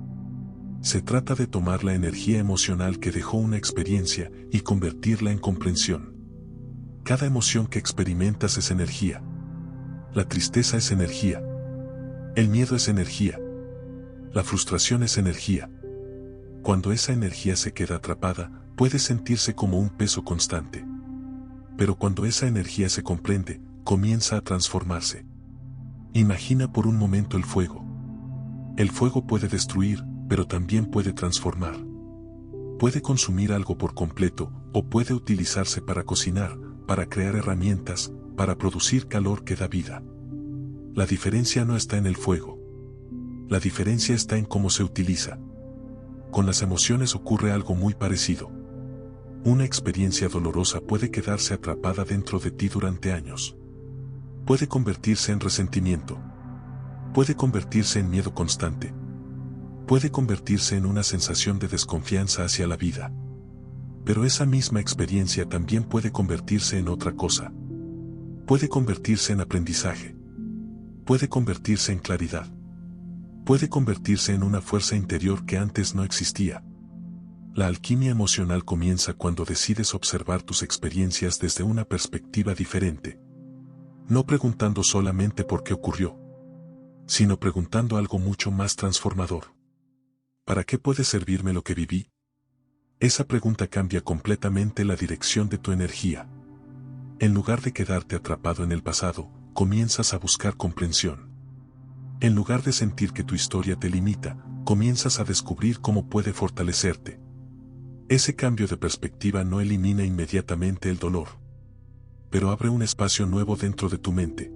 Se trata de tomar la energía emocional que dejó una experiencia y convertirla en comprensión. Cada emoción que experimentas es energía. La tristeza es energía. El miedo es energía. La frustración es energía. Cuando esa energía se queda atrapada, puede sentirse como un peso constante. Pero cuando esa energía se comprende, comienza a transformarse. Imagina por un momento el fuego. El fuego puede destruir, pero también puede transformar. Puede consumir algo por completo, o puede utilizarse para cocinar, para crear herramientas, para producir calor que da vida. La diferencia no está en el fuego. La diferencia está en cómo se utiliza. Con las emociones ocurre algo muy parecido. Una experiencia dolorosa puede quedarse atrapada dentro de ti durante años. Puede convertirse en resentimiento. Puede convertirse en miedo constante. Puede convertirse en una sensación de desconfianza hacia la vida. Pero esa misma experiencia también puede convertirse en otra cosa. Puede convertirse en aprendizaje. Puede convertirse en claridad. Puede convertirse en una fuerza interior que antes no existía. La alquimia emocional comienza cuando decides observar tus experiencias desde una perspectiva diferente. No preguntando solamente por qué ocurrió, sino preguntando algo mucho más transformador. ¿Para qué puede servirme lo que viví? Esa pregunta cambia completamente la dirección de tu energía. En lugar de quedarte atrapado en el pasado, comienzas a buscar comprensión. En lugar de sentir que tu historia te limita, comienzas a descubrir cómo puede fortalecerte. Ese cambio de perspectiva no elimina inmediatamente el dolor, pero abre un espacio nuevo dentro de tu mente.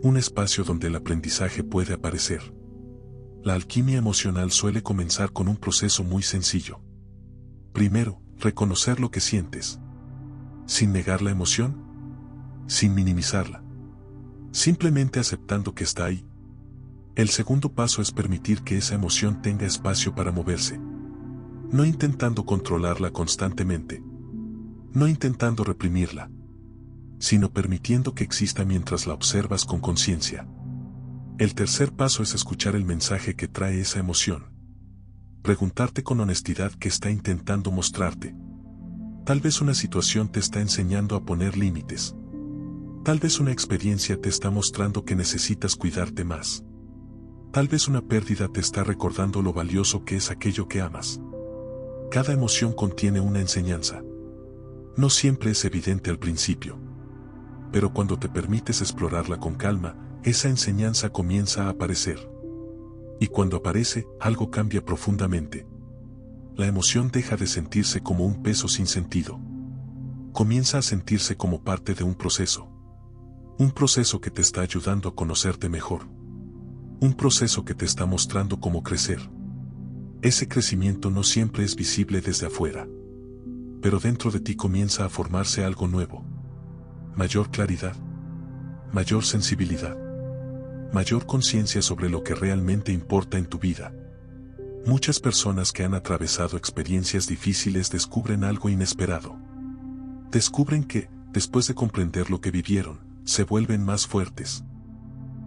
Un espacio donde el aprendizaje puede aparecer. La alquimia emocional suele comenzar con un proceso muy sencillo. Primero, reconocer lo que sientes. Sin negar la emoción, sin minimizarla. Simplemente aceptando que está ahí. El segundo paso es permitir que esa emoción tenga espacio para moverse. No intentando controlarla constantemente. No intentando reprimirla. Sino permitiendo que exista mientras la observas con conciencia. El tercer paso es escuchar el mensaje que trae esa emoción. Preguntarte con honestidad qué está intentando mostrarte. Tal vez una situación te está enseñando a poner límites. Tal vez una experiencia te está mostrando que necesitas cuidarte más. Tal vez una pérdida te está recordando lo valioso que es aquello que amas. Cada emoción contiene una enseñanza. No siempre es evidente al principio. Pero cuando te permites explorarla con calma, esa enseñanza comienza a aparecer. Y cuando aparece, algo cambia profundamente. La emoción deja de sentirse como un peso sin sentido. Comienza a sentirse como parte de un proceso. Un proceso que te está ayudando a conocerte mejor. Un proceso que te está mostrando cómo crecer. Ese crecimiento no siempre es visible desde afuera. Pero dentro de ti comienza a formarse algo nuevo. Mayor claridad. Mayor sensibilidad. Mayor conciencia sobre lo que realmente importa en tu vida. Muchas personas que han atravesado experiencias difíciles descubren algo inesperado. Descubren que, después de comprender lo que vivieron, se vuelven más fuertes.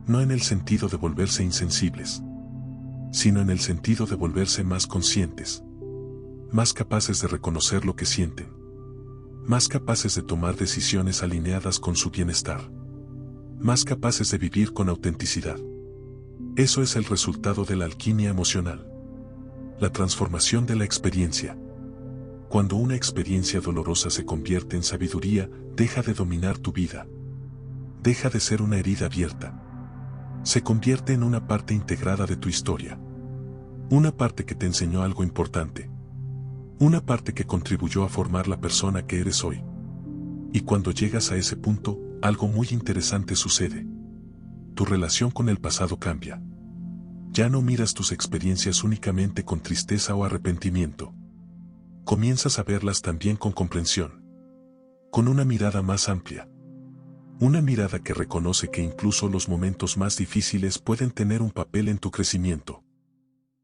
No en el sentido de volverse insensibles, sino en el sentido de volverse más conscientes. Más capaces de reconocer lo que sienten. Más capaces de tomar decisiones alineadas con su bienestar. Más capaces de vivir con autenticidad. Eso es el resultado de la alquimia emocional. La transformación de la experiencia. Cuando una experiencia dolorosa se convierte en sabiduría, deja de dominar tu vida. Deja de ser una herida abierta. Se convierte en una parte integrada de tu historia. Una parte que te enseñó algo importante. Una parte que contribuyó a formar la persona que eres hoy. Y cuando llegas a ese punto, algo muy interesante sucede. Tu relación con el pasado cambia. Ya no miras tus experiencias únicamente con tristeza o arrepentimiento. Comienzas a verlas también con comprensión. Con una mirada más amplia. Una mirada que reconoce que incluso los momentos más difíciles pueden tener un papel en tu crecimiento.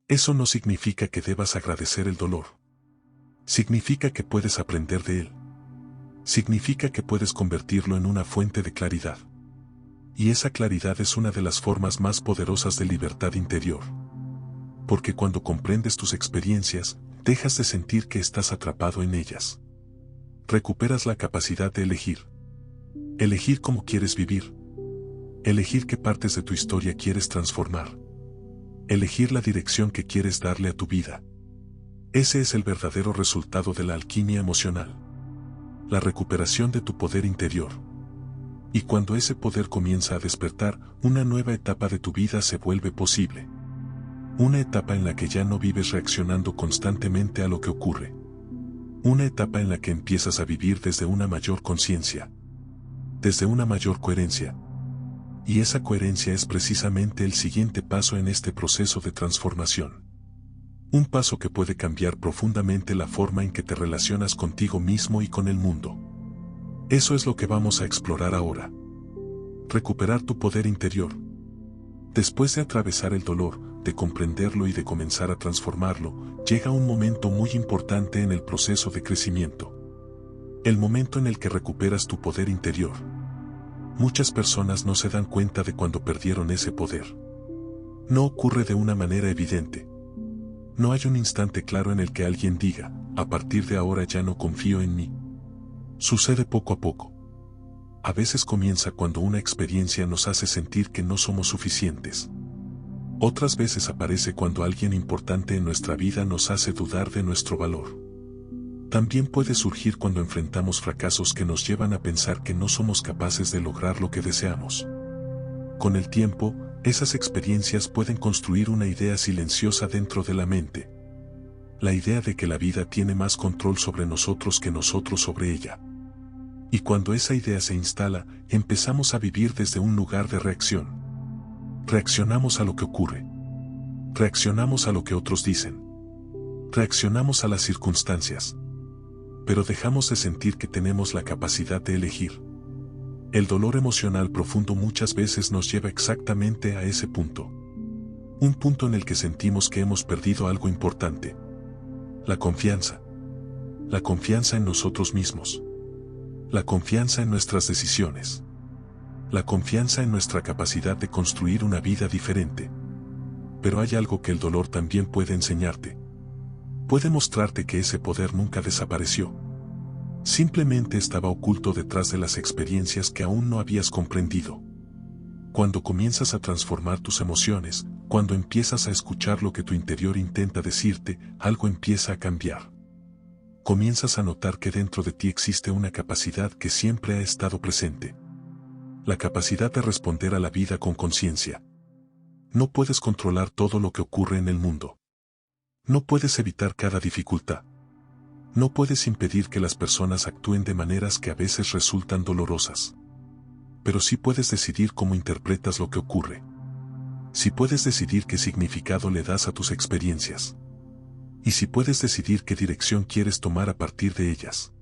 Eso no significa que debas agradecer el dolor. Significa que puedes aprender de él. Significa que puedes convertirlo en una fuente de claridad. Y esa claridad es una de las formas más poderosas de libertad interior. Porque cuando comprendes tus experiencias, dejas de sentir que estás atrapado en ellas. Recuperas la capacidad de elegir. Elegir cómo quieres vivir. Elegir qué partes de tu historia quieres transformar. Elegir la dirección que quieres darle a tu vida. Ese es el verdadero resultado de la alquimia emocional. La recuperación de tu poder interior. Y cuando ese poder comienza a despertar, una nueva etapa de tu vida se vuelve posible. Una etapa en la que ya no vives reaccionando constantemente a lo que ocurre. Una etapa en la que empiezas a vivir desde una mayor conciencia. Desde una mayor coherencia. Y esa coherencia es precisamente el siguiente paso en este proceso de transformación. Un paso que puede cambiar profundamente la forma en que te relacionas contigo mismo y con el mundo. Eso es lo que vamos a explorar ahora. Recuperar tu poder interior. Después de atravesar el dolor, de comprenderlo y de comenzar a transformarlo, llega un momento muy importante en el proceso de crecimiento. El momento en el que recuperas tu poder interior. Muchas personas no se dan cuenta de cuando perdieron ese poder. No ocurre de una manera evidente. No hay un instante claro en el que alguien diga, a partir de ahora ya no confío en mí. Sucede poco a poco. A veces comienza cuando una experiencia nos hace sentir que no somos suficientes. Otras veces aparece cuando alguien importante en nuestra vida nos hace dudar de nuestro valor. También puede surgir cuando enfrentamos fracasos que nos llevan a pensar que no somos capaces de lograr lo que deseamos. Con el tiempo, esas experiencias pueden construir una idea silenciosa dentro de la mente. La idea de que la vida tiene más control sobre nosotros que nosotros sobre ella. Y cuando esa idea se instala, empezamos a vivir desde un lugar de reacción. Reaccionamos a lo que ocurre. Reaccionamos a lo que otros dicen. Reaccionamos a las circunstancias. Pero dejamos de sentir que tenemos la capacidad de elegir. El dolor emocional profundo muchas veces nos lleva exactamente a ese punto. Un punto en el que sentimos que hemos perdido algo importante. La confianza. La confianza en nosotros mismos. La confianza en nuestras decisiones. La confianza en nuestra capacidad de construir una vida diferente. Pero hay algo que el dolor también puede enseñarte. Puede mostrarte que ese poder nunca desapareció. Simplemente estaba oculto detrás de las experiencias que aún no habías comprendido. Cuando comienzas a transformar tus emociones, cuando empiezas a escuchar lo que tu interior intenta decirte, algo empieza a cambiar. Comienzas a notar que dentro de ti existe una capacidad que siempre ha estado presente. La capacidad de responder a la vida con conciencia. No puedes controlar todo lo que ocurre en el mundo. No puedes evitar cada dificultad. No puedes impedir que las personas actúen de maneras que a veces resultan dolorosas. Pero sí puedes decidir cómo interpretas lo que ocurre. Sí puedes decidir qué significado le das a tus experiencias. Y sí puedes decidir qué dirección quieres tomar a partir de ellas.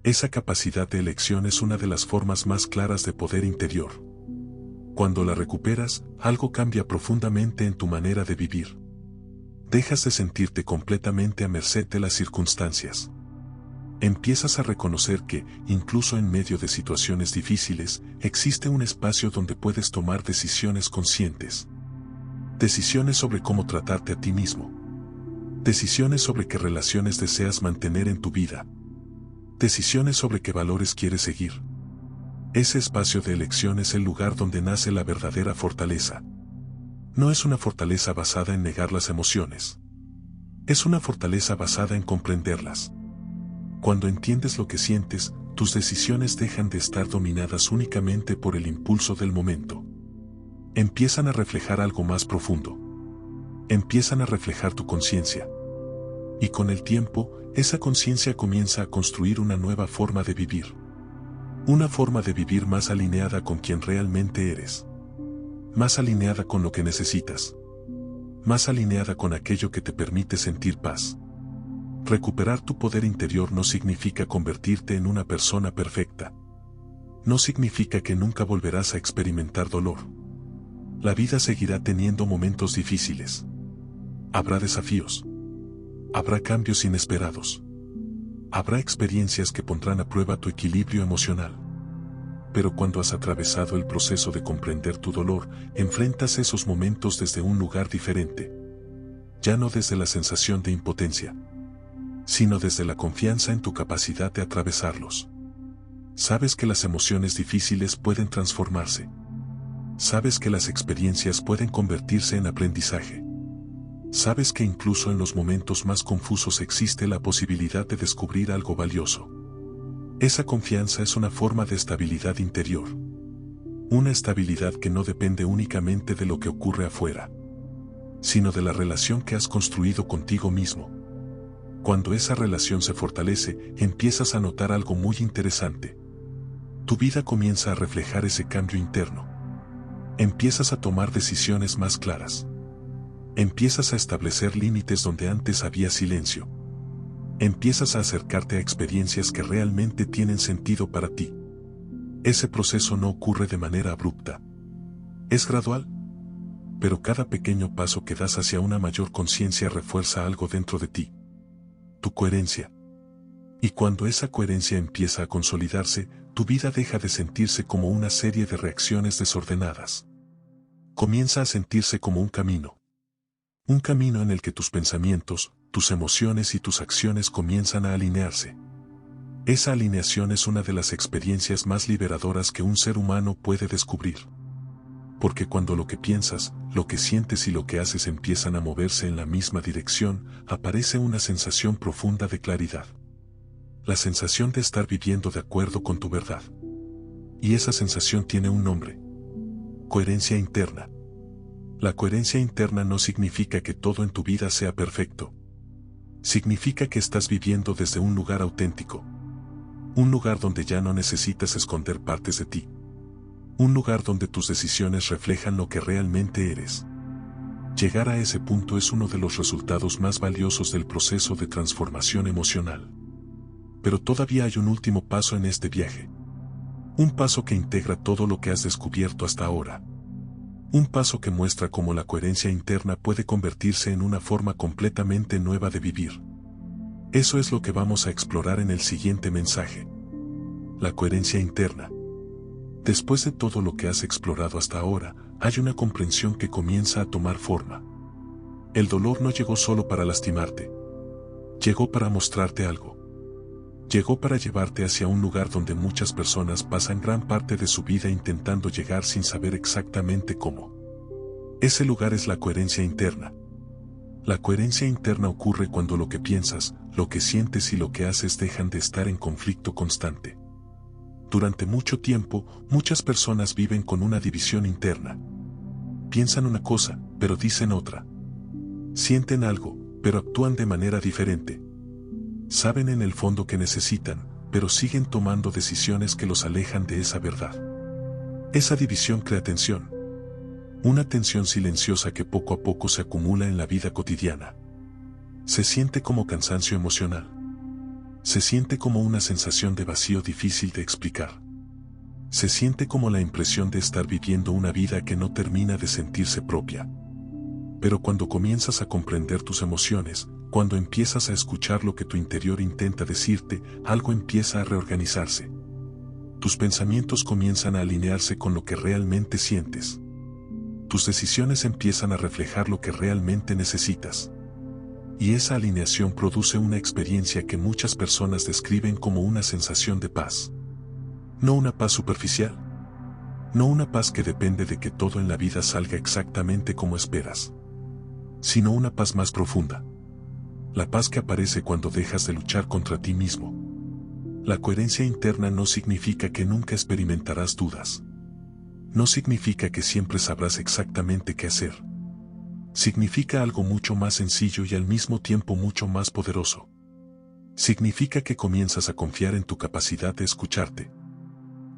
Esa capacidad de elección es una de las formas más claras de poder interior. Cuando la recuperas, algo cambia profundamente en tu manera de vivir. Dejas de sentirte completamente a merced de las circunstancias. Empiezas a reconocer que, incluso en medio de situaciones difíciles, existe un espacio donde puedes tomar decisiones conscientes. Decisiones sobre cómo tratarte a ti mismo. Decisiones sobre qué relaciones deseas mantener en tu vida. Decisiones sobre qué valores quieres seguir. Ese espacio de elección es el lugar donde nace la verdadera fortaleza. No es una fortaleza basada en negar las emociones. Es una fortaleza basada en comprenderlas. Cuando entiendes lo que sientes, tus decisiones dejan de estar dominadas únicamente por el impulso del momento. Empiezan a reflejar algo más profundo. Empiezan a reflejar tu conciencia. Y con el tiempo, esa conciencia comienza a construir una nueva forma de vivir. Una forma de vivir más alineada con quien realmente eres. Más alineada con lo que necesitas. Más alineada con aquello que te permite sentir paz. Recuperar tu poder interior no significa convertirte en una persona perfecta. No significa que nunca volverás a experimentar dolor. La vida seguirá teniendo momentos difíciles. Habrá desafíos. Habrá cambios inesperados. Habrá experiencias que pondrán a prueba tu equilibrio emocional. Pero cuando has atravesado el proceso de comprender tu dolor, enfrentas esos momentos desde un lugar diferente. Ya no desde la sensación de impotencia, sino desde la confianza en tu capacidad de atravesarlos. Sabes que las emociones difíciles pueden transformarse. Sabes que las experiencias pueden convertirse en aprendizaje. Sabes que incluso en los momentos más confusos existe la posibilidad de descubrir algo valioso. Esa confianza es una forma de estabilidad interior. Una estabilidad que no depende únicamente de lo que ocurre afuera, sino de la relación que has construido contigo mismo. Cuando esa relación se fortalece, empiezas a notar algo muy interesante. Tu vida comienza a reflejar ese cambio interno. Empiezas a tomar decisiones más claras. Empiezas a establecer límites donde antes había silencio. Empiezas a acercarte a experiencias que realmente tienen sentido para ti. Ese proceso no ocurre de manera abrupta. Es gradual. Pero cada pequeño paso que das hacia una mayor conciencia refuerza algo dentro de ti. Tu coherencia. Y cuando esa coherencia empieza a consolidarse, tu vida deja de sentirse como una serie de reacciones desordenadas. Comienza a sentirse como un camino. Un camino en el que tus pensamientos, tus emociones y tus acciones comienzan a alinearse. Esa alineación es una de las experiencias más liberadoras que un ser humano puede descubrir. Porque cuando lo que piensas, lo que sientes y lo que haces empiezan a moverse en la misma dirección, aparece una sensación profunda de claridad. La sensación de estar viviendo de acuerdo con tu verdad. Y esa sensación tiene un nombre. Coherencia interna. La coherencia interna no significa que todo en tu vida sea perfecto. Significa que estás viviendo desde un lugar auténtico. Un lugar donde ya no necesitas esconder partes de ti. Un lugar donde tus decisiones reflejan lo que realmente eres. Llegar a ese punto es uno de los resultados más valiosos del proceso de transformación emocional. Pero todavía hay un último paso en este viaje. Un paso que integra todo lo que has descubierto hasta ahora. Un paso que muestra cómo la coherencia interna puede convertirse en una forma completamente nueva de vivir. Eso es lo que vamos a explorar en el siguiente mensaje. La coherencia interna. Después de todo lo que has explorado hasta ahora, hay una comprensión que comienza a tomar forma. El dolor no llegó solo para lastimarte. Llegó para mostrarte algo. Llegó para llevarte hacia un lugar donde muchas personas pasan gran parte de su vida intentando llegar sin saber exactamente cómo. Ese lugar es la coherencia interna. La coherencia interna ocurre cuando lo que piensas, lo que sientes y lo que haces dejan de estar en conflicto constante. Durante mucho tiempo, muchas personas viven con una división interna. Piensan una cosa, pero dicen otra. Sienten algo, pero actúan de manera diferente. Saben en el fondo que necesitan, pero siguen tomando decisiones que los alejan de esa verdad. Esa división crea tensión. Una tensión silenciosa que poco a poco se acumula en la vida cotidiana. Se siente como cansancio emocional. Se siente como una sensación de vacío difícil de explicar. Se siente como la impresión de estar viviendo una vida que no termina de sentirse propia. Pero cuando comienzas a comprender tus emociones, cuando empiezas a escuchar lo que tu interior intenta decirte, algo empieza a reorganizarse. Tus pensamientos comienzan a alinearse con lo que realmente sientes. Tus decisiones empiezan a reflejar lo que realmente necesitas. Y esa alineación produce una experiencia que muchas personas describen como una sensación de paz. No una paz superficial. No una paz que depende de que todo en la vida salga exactamente como esperas. Sino una paz más profunda. La paz que aparece cuando dejas de luchar contra ti mismo. La coherencia interna no significa que nunca experimentarás dudas. No significa que siempre sabrás exactamente qué hacer. Significa algo mucho más sencillo y al mismo tiempo mucho más poderoso. Significa que comienzas a confiar en tu capacidad de escucharte.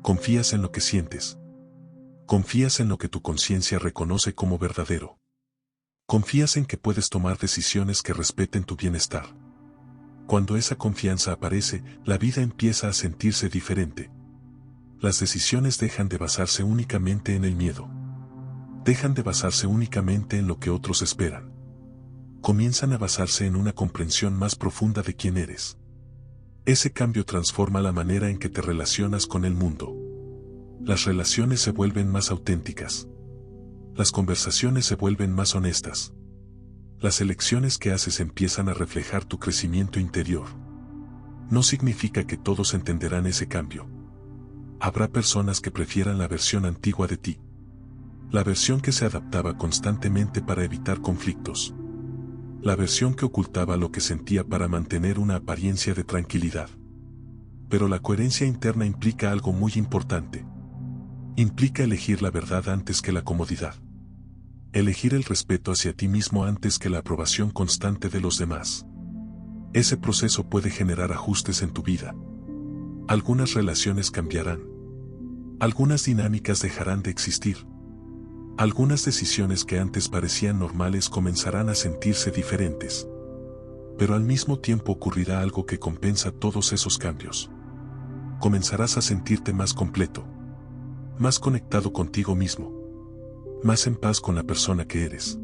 Confías en lo que sientes. Confías en lo que tu conciencia reconoce como verdadero. Confías en que puedes tomar decisiones que respeten tu bienestar. Cuando esa confianza aparece, la vida empieza a sentirse diferente. Las decisiones dejan de basarse únicamente en el miedo. Dejan de basarse únicamente en lo que otros esperan. Comienzan a basarse en una comprensión más profunda de quién eres. Ese cambio transforma la manera en que te relacionas con el mundo. Las relaciones se vuelven más auténticas. Las conversaciones se vuelven más honestas. Las elecciones que haces empiezan a reflejar tu crecimiento interior. No significa que todos entenderán ese cambio. Habrá personas que prefieran la versión antigua de ti. La versión que se adaptaba constantemente para evitar conflictos. La versión que ocultaba lo que sentía para mantener una apariencia de tranquilidad. Pero la coherencia interna implica algo muy importante. Implica elegir la verdad antes que la comodidad. Elegir el respeto hacia ti mismo antes que la aprobación constante de los demás. Ese proceso puede generar ajustes en tu vida. Algunas relaciones cambiarán. Algunas dinámicas dejarán de existir. Algunas decisiones que antes parecían normales comenzarán a sentirse diferentes. Pero al mismo tiempo ocurrirá algo que compensa todos esos cambios. Comenzarás a sentirte más completo. Más conectado contigo mismo. Más en paz con la persona que eres.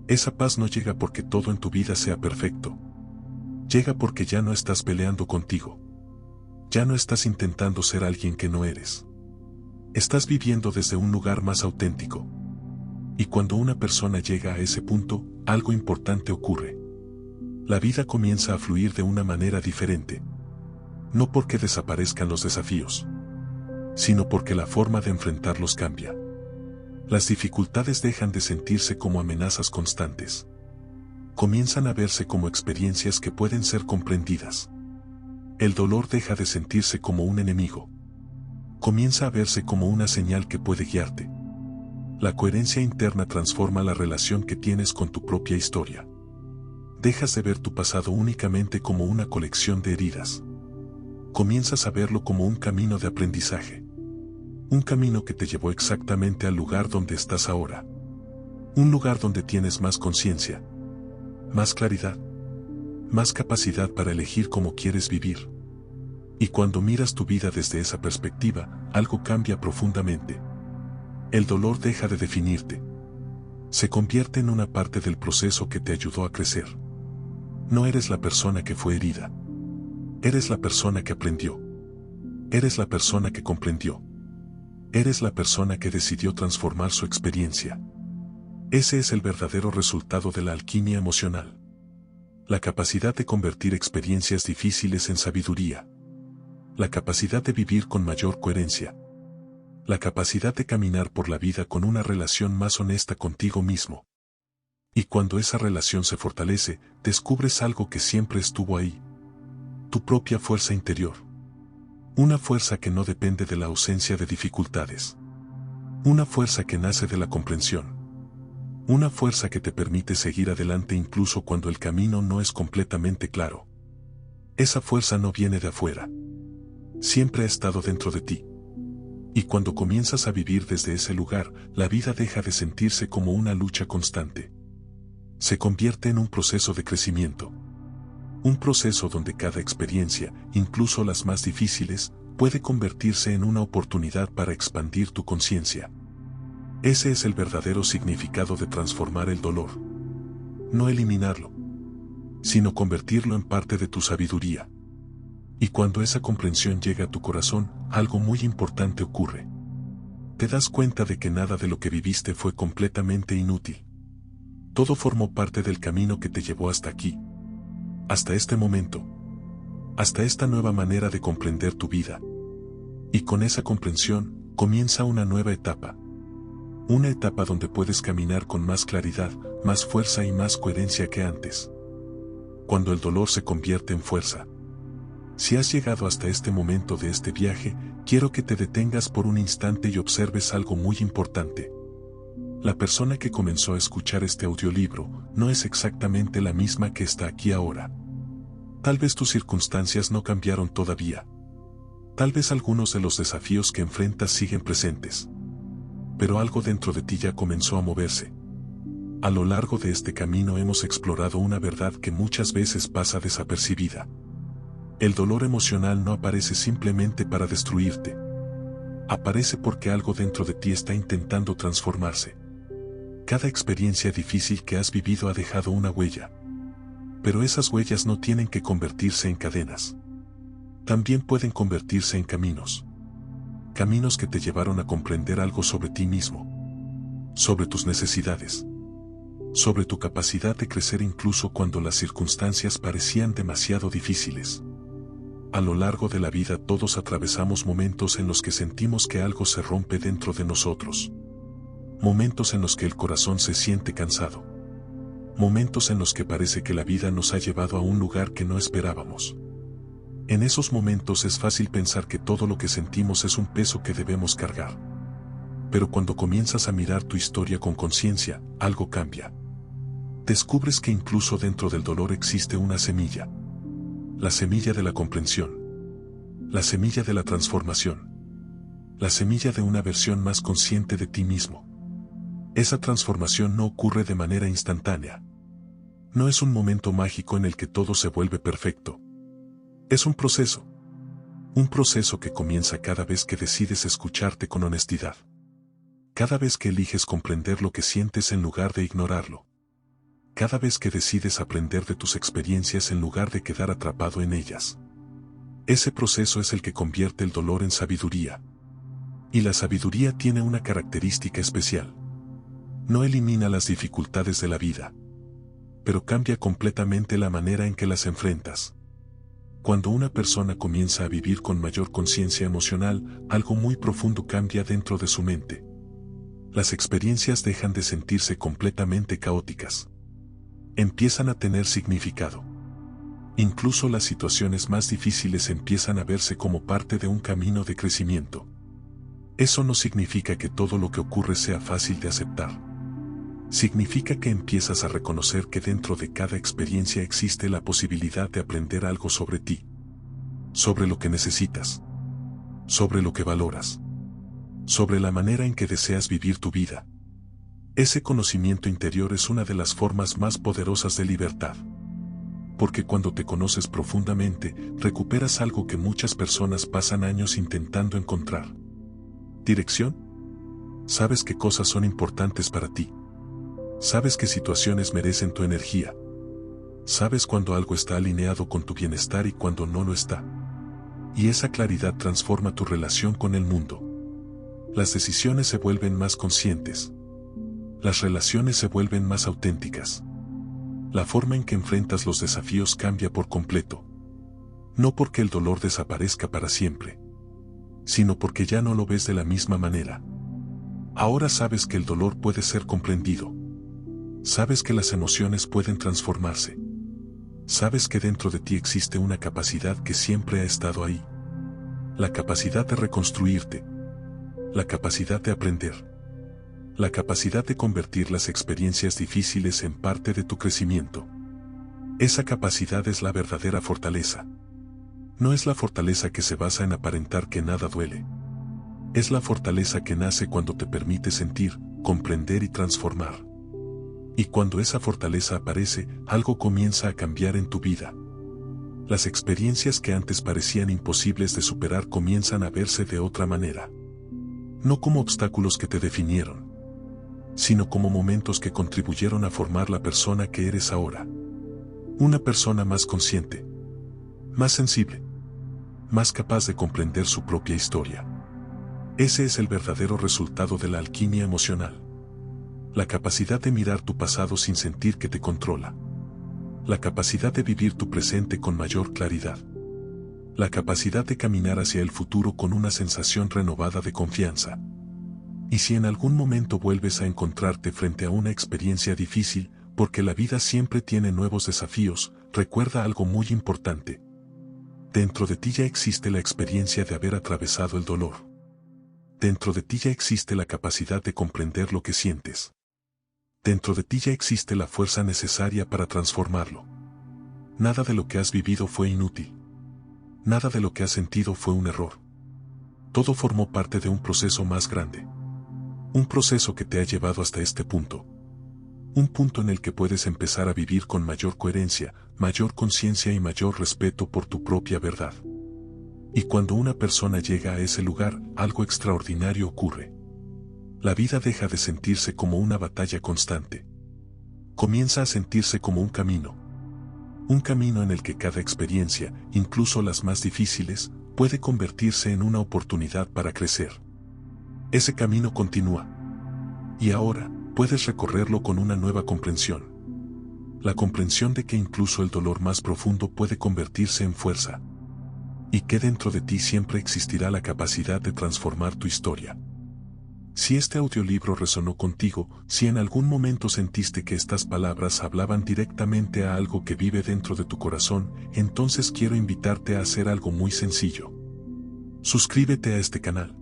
Esa paz no llega porque todo en tu vida sea perfecto. Llega porque ya no estás peleando contigo. Ya no estás intentando ser alguien que no eres. Estás viviendo desde un lugar más auténtico. Y cuando una persona llega a ese punto, algo importante ocurre. La vida comienza a fluir de una manera diferente. No porque desaparezcan los desafíos, sino porque la forma de enfrentarlos cambia. Las dificultades dejan de sentirse como amenazas constantes. Comienzan a verse como experiencias que pueden ser comprendidas. El dolor deja de sentirse como un enemigo. Comienza a verse como una señal que puede guiarte. La coherencia interna transforma la relación que tienes con tu propia historia. Dejas de ver tu pasado únicamente como una colección de heridas. Comienzas a verlo como un camino de aprendizaje. Un camino que te llevó exactamente al lugar donde estás ahora. Un lugar donde tienes más conciencia, más claridad, más capacidad para elegir cómo quieres vivir. Y cuando miras tu vida desde esa perspectiva, algo cambia profundamente. El dolor deja de definirte. Se convierte en una parte del proceso que te ayudó a crecer. No eres la persona que fue herida. Eres la persona que aprendió. Eres la persona que comprendió. Eres la persona que decidió transformar su experiencia. Ese es el verdadero resultado de la alquimia emocional. La capacidad de convertir experiencias difíciles en sabiduría. La capacidad de vivir con mayor coherencia. La capacidad de caminar por la vida con una relación más honesta contigo mismo. Y cuando esa relación se fortalece, descubres algo que siempre estuvo ahí. Tu propia fuerza interior. Una fuerza que no depende de la ausencia de dificultades. Una fuerza que nace de la comprensión. Una fuerza que te permite seguir adelante incluso cuando el camino no es completamente claro. Esa fuerza no viene de afuera. Siempre ha estado dentro de ti. Y cuando comienzas a vivir desde ese lugar, la vida deja de sentirse como una lucha constante. Se convierte en un proceso de crecimiento. Un proceso donde cada experiencia, incluso las más difíciles, puede convertirse en una oportunidad para expandir tu conciencia. Ese es el verdadero significado de transformar el dolor. No eliminarlo, sino convertirlo en parte de tu sabiduría. Y cuando esa comprensión llega a tu corazón, algo muy importante ocurre. Te das cuenta de que nada de lo que viviste fue completamente inútil. Todo formó parte del camino que te llevó hasta aquí. Hasta este momento. Hasta esta nueva manera de comprender tu vida. Y con esa comprensión, comienza una nueva etapa. Una etapa donde puedes caminar con más claridad, más fuerza y más coherencia que antes. Cuando el dolor se convierte en fuerza. Si has llegado hasta este momento de este viaje, quiero que te detengas por un instante y observes algo muy importante. La persona que comenzó a escuchar este audiolibro no es exactamente la misma que está aquí ahora. Tal vez tus circunstancias no cambiaron todavía. Tal vez algunos de los desafíos que enfrentas siguen presentes. Pero algo dentro de ti ya comenzó a moverse. A lo largo de este camino hemos explorado una verdad que muchas veces pasa desapercibida. El dolor emocional no aparece simplemente para destruirte. Aparece porque algo dentro de ti está intentando transformarse. Cada experiencia difícil que has vivido ha dejado una huella. Pero esas huellas no tienen que convertirse en cadenas. También pueden convertirse en caminos. Caminos que te llevaron a comprender algo sobre ti mismo. Sobre tus necesidades. Sobre tu capacidad de crecer incluso cuando las circunstancias parecían demasiado difíciles. A lo largo de la vida todos atravesamos momentos en los que sentimos que algo se rompe dentro de nosotros. Momentos en los que el corazón se siente cansado. Momentos en los que parece que la vida nos ha llevado a un lugar que no esperábamos. En esos momentos es fácil pensar que todo lo que sentimos es un peso que debemos cargar. Pero cuando comienzas a mirar tu historia con conciencia, algo cambia. Descubres que incluso dentro del dolor existe una semilla. La semilla de la comprensión. La semilla de la transformación. La semilla de una versión más consciente de ti mismo. Esa transformación no ocurre de manera instantánea. No es un momento mágico en el que todo se vuelve perfecto. Es un proceso. Un proceso que comienza cada vez que decides escucharte con honestidad. Cada vez que eliges comprender lo que sientes en lugar de ignorarlo. Cada vez que decides aprender de tus experiencias en lugar de quedar atrapado en ellas. Ese proceso es el que convierte el dolor en sabiduría. Y la sabiduría tiene una característica especial. No elimina las dificultades de la vida. Pero cambia completamente la manera en que las enfrentas. Cuando una persona comienza a vivir con mayor conciencia emocional, algo muy profundo cambia dentro de su mente. Las experiencias dejan de sentirse completamente caóticas. Empiezan a tener significado. Incluso las situaciones más difíciles empiezan a verse como parte de un camino de crecimiento. Eso no significa que todo lo que ocurre sea fácil de aceptar. Significa que empiezas a reconocer que dentro de cada experiencia existe la posibilidad de aprender algo sobre ti. Sobre lo que necesitas. Sobre lo que valoras. Sobre la manera en que deseas vivir tu vida. Ese conocimiento interior es una de las formas más poderosas de libertad. Porque cuando te conoces profundamente, recuperas algo que muchas personas pasan años intentando encontrar. ¿Dirección? Sabes qué cosas son importantes para ti. Sabes qué situaciones merecen tu energía. Sabes cuando algo está alineado con tu bienestar y cuando no lo está. Y esa claridad transforma tu relación con el mundo. Las decisiones se vuelven más conscientes. Las relaciones se vuelven más auténticas. La forma en que enfrentas los desafíos cambia por completo. No porque el dolor desaparezca para siempre, sino porque ya no lo ves de la misma manera. Ahora sabes que el dolor puede ser comprendido. Sabes que las emociones pueden transformarse. Sabes que dentro de ti existe una capacidad que siempre ha estado ahí. La capacidad de reconstruirte. La capacidad de aprender. La capacidad de convertir las experiencias difíciles en parte de tu crecimiento. Esa capacidad es la verdadera fortaleza. No es la fortaleza que se basa en aparentar que nada duele. Es la fortaleza que nace cuando te permite sentir, comprender y transformar. Y cuando esa fortaleza aparece, algo comienza a cambiar en tu vida. Las experiencias que antes parecían imposibles de superar comienzan a verse de otra manera. No como obstáculos que te definieron, sino como momentos que contribuyeron a formar la persona que eres ahora. Una persona más consciente, más sensible, más capaz de comprender su propia historia. Ese es el verdadero resultado de la alquimia emocional. La capacidad de mirar tu pasado sin sentir que te controla. La capacidad de vivir tu presente con mayor claridad. La capacidad de caminar hacia el futuro con una sensación renovada de confianza. Y si en algún momento vuelves a encontrarte frente a una experiencia difícil, porque la vida siempre tiene nuevos desafíos, recuerda algo muy importante. Dentro de ti ya existe la experiencia de haber atravesado el dolor. Dentro de ti ya existe la capacidad de comprender lo que sientes. Dentro de ti ya existe la fuerza necesaria para transformarlo. Nada de lo que has vivido fue inútil. Nada de lo que has sentido fue un error. Todo formó parte de un proceso más grande. Un proceso que te ha llevado hasta este punto. Un punto en el que puedes empezar a vivir con mayor coherencia, mayor conciencia y mayor respeto por tu propia verdad. Y cuando una persona llega a ese lugar, algo extraordinario ocurre. La vida deja de sentirse como una batalla constante. Comienza a sentirse como un camino. Un camino en el que cada experiencia, incluso las más difíciles, puede convertirse en una oportunidad para crecer. Ese camino continúa. Y ahora, puedes recorrerlo con una nueva comprensión. La comprensión de que incluso el dolor más profundo puede convertirse en fuerza. Y que dentro de ti siempre existirá la capacidad de transformar tu historia. Si este audiolibro resonó contigo, si en algún momento sentiste que estas palabras hablaban directamente a algo que vive dentro de tu corazón, entonces quiero invitarte a hacer algo muy sencillo. Suscríbete a este canal.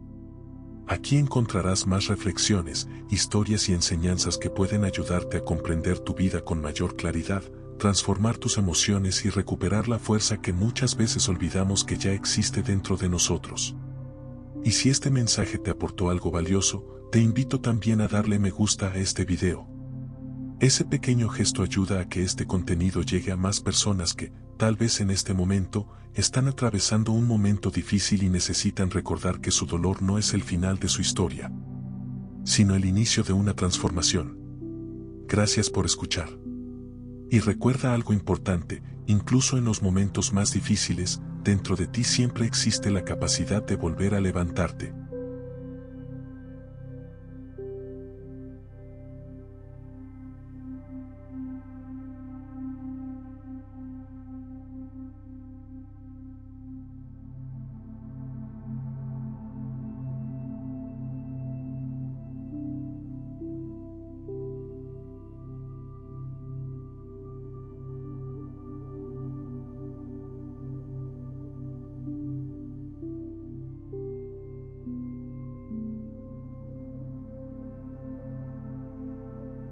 Aquí encontrarás más reflexiones, historias y enseñanzas que pueden ayudarte a comprender tu vida con mayor claridad, transformar tus emociones y recuperar la fuerza que muchas veces olvidamos que ya existe dentro de nosotros. Y si este mensaje te aportó algo valioso, te invito también a darle me gusta a este video. Ese pequeño gesto ayuda a que este contenido llegue a más personas que, tal vez en este momento, están atravesando un momento difícil y necesitan recordar que su dolor no es el final de su historia, sino el inicio de una transformación. Gracias por escuchar. Y recuerda algo importante, incluso en los momentos más difíciles, dentro de ti siempre existe la capacidad de volver a levantarte.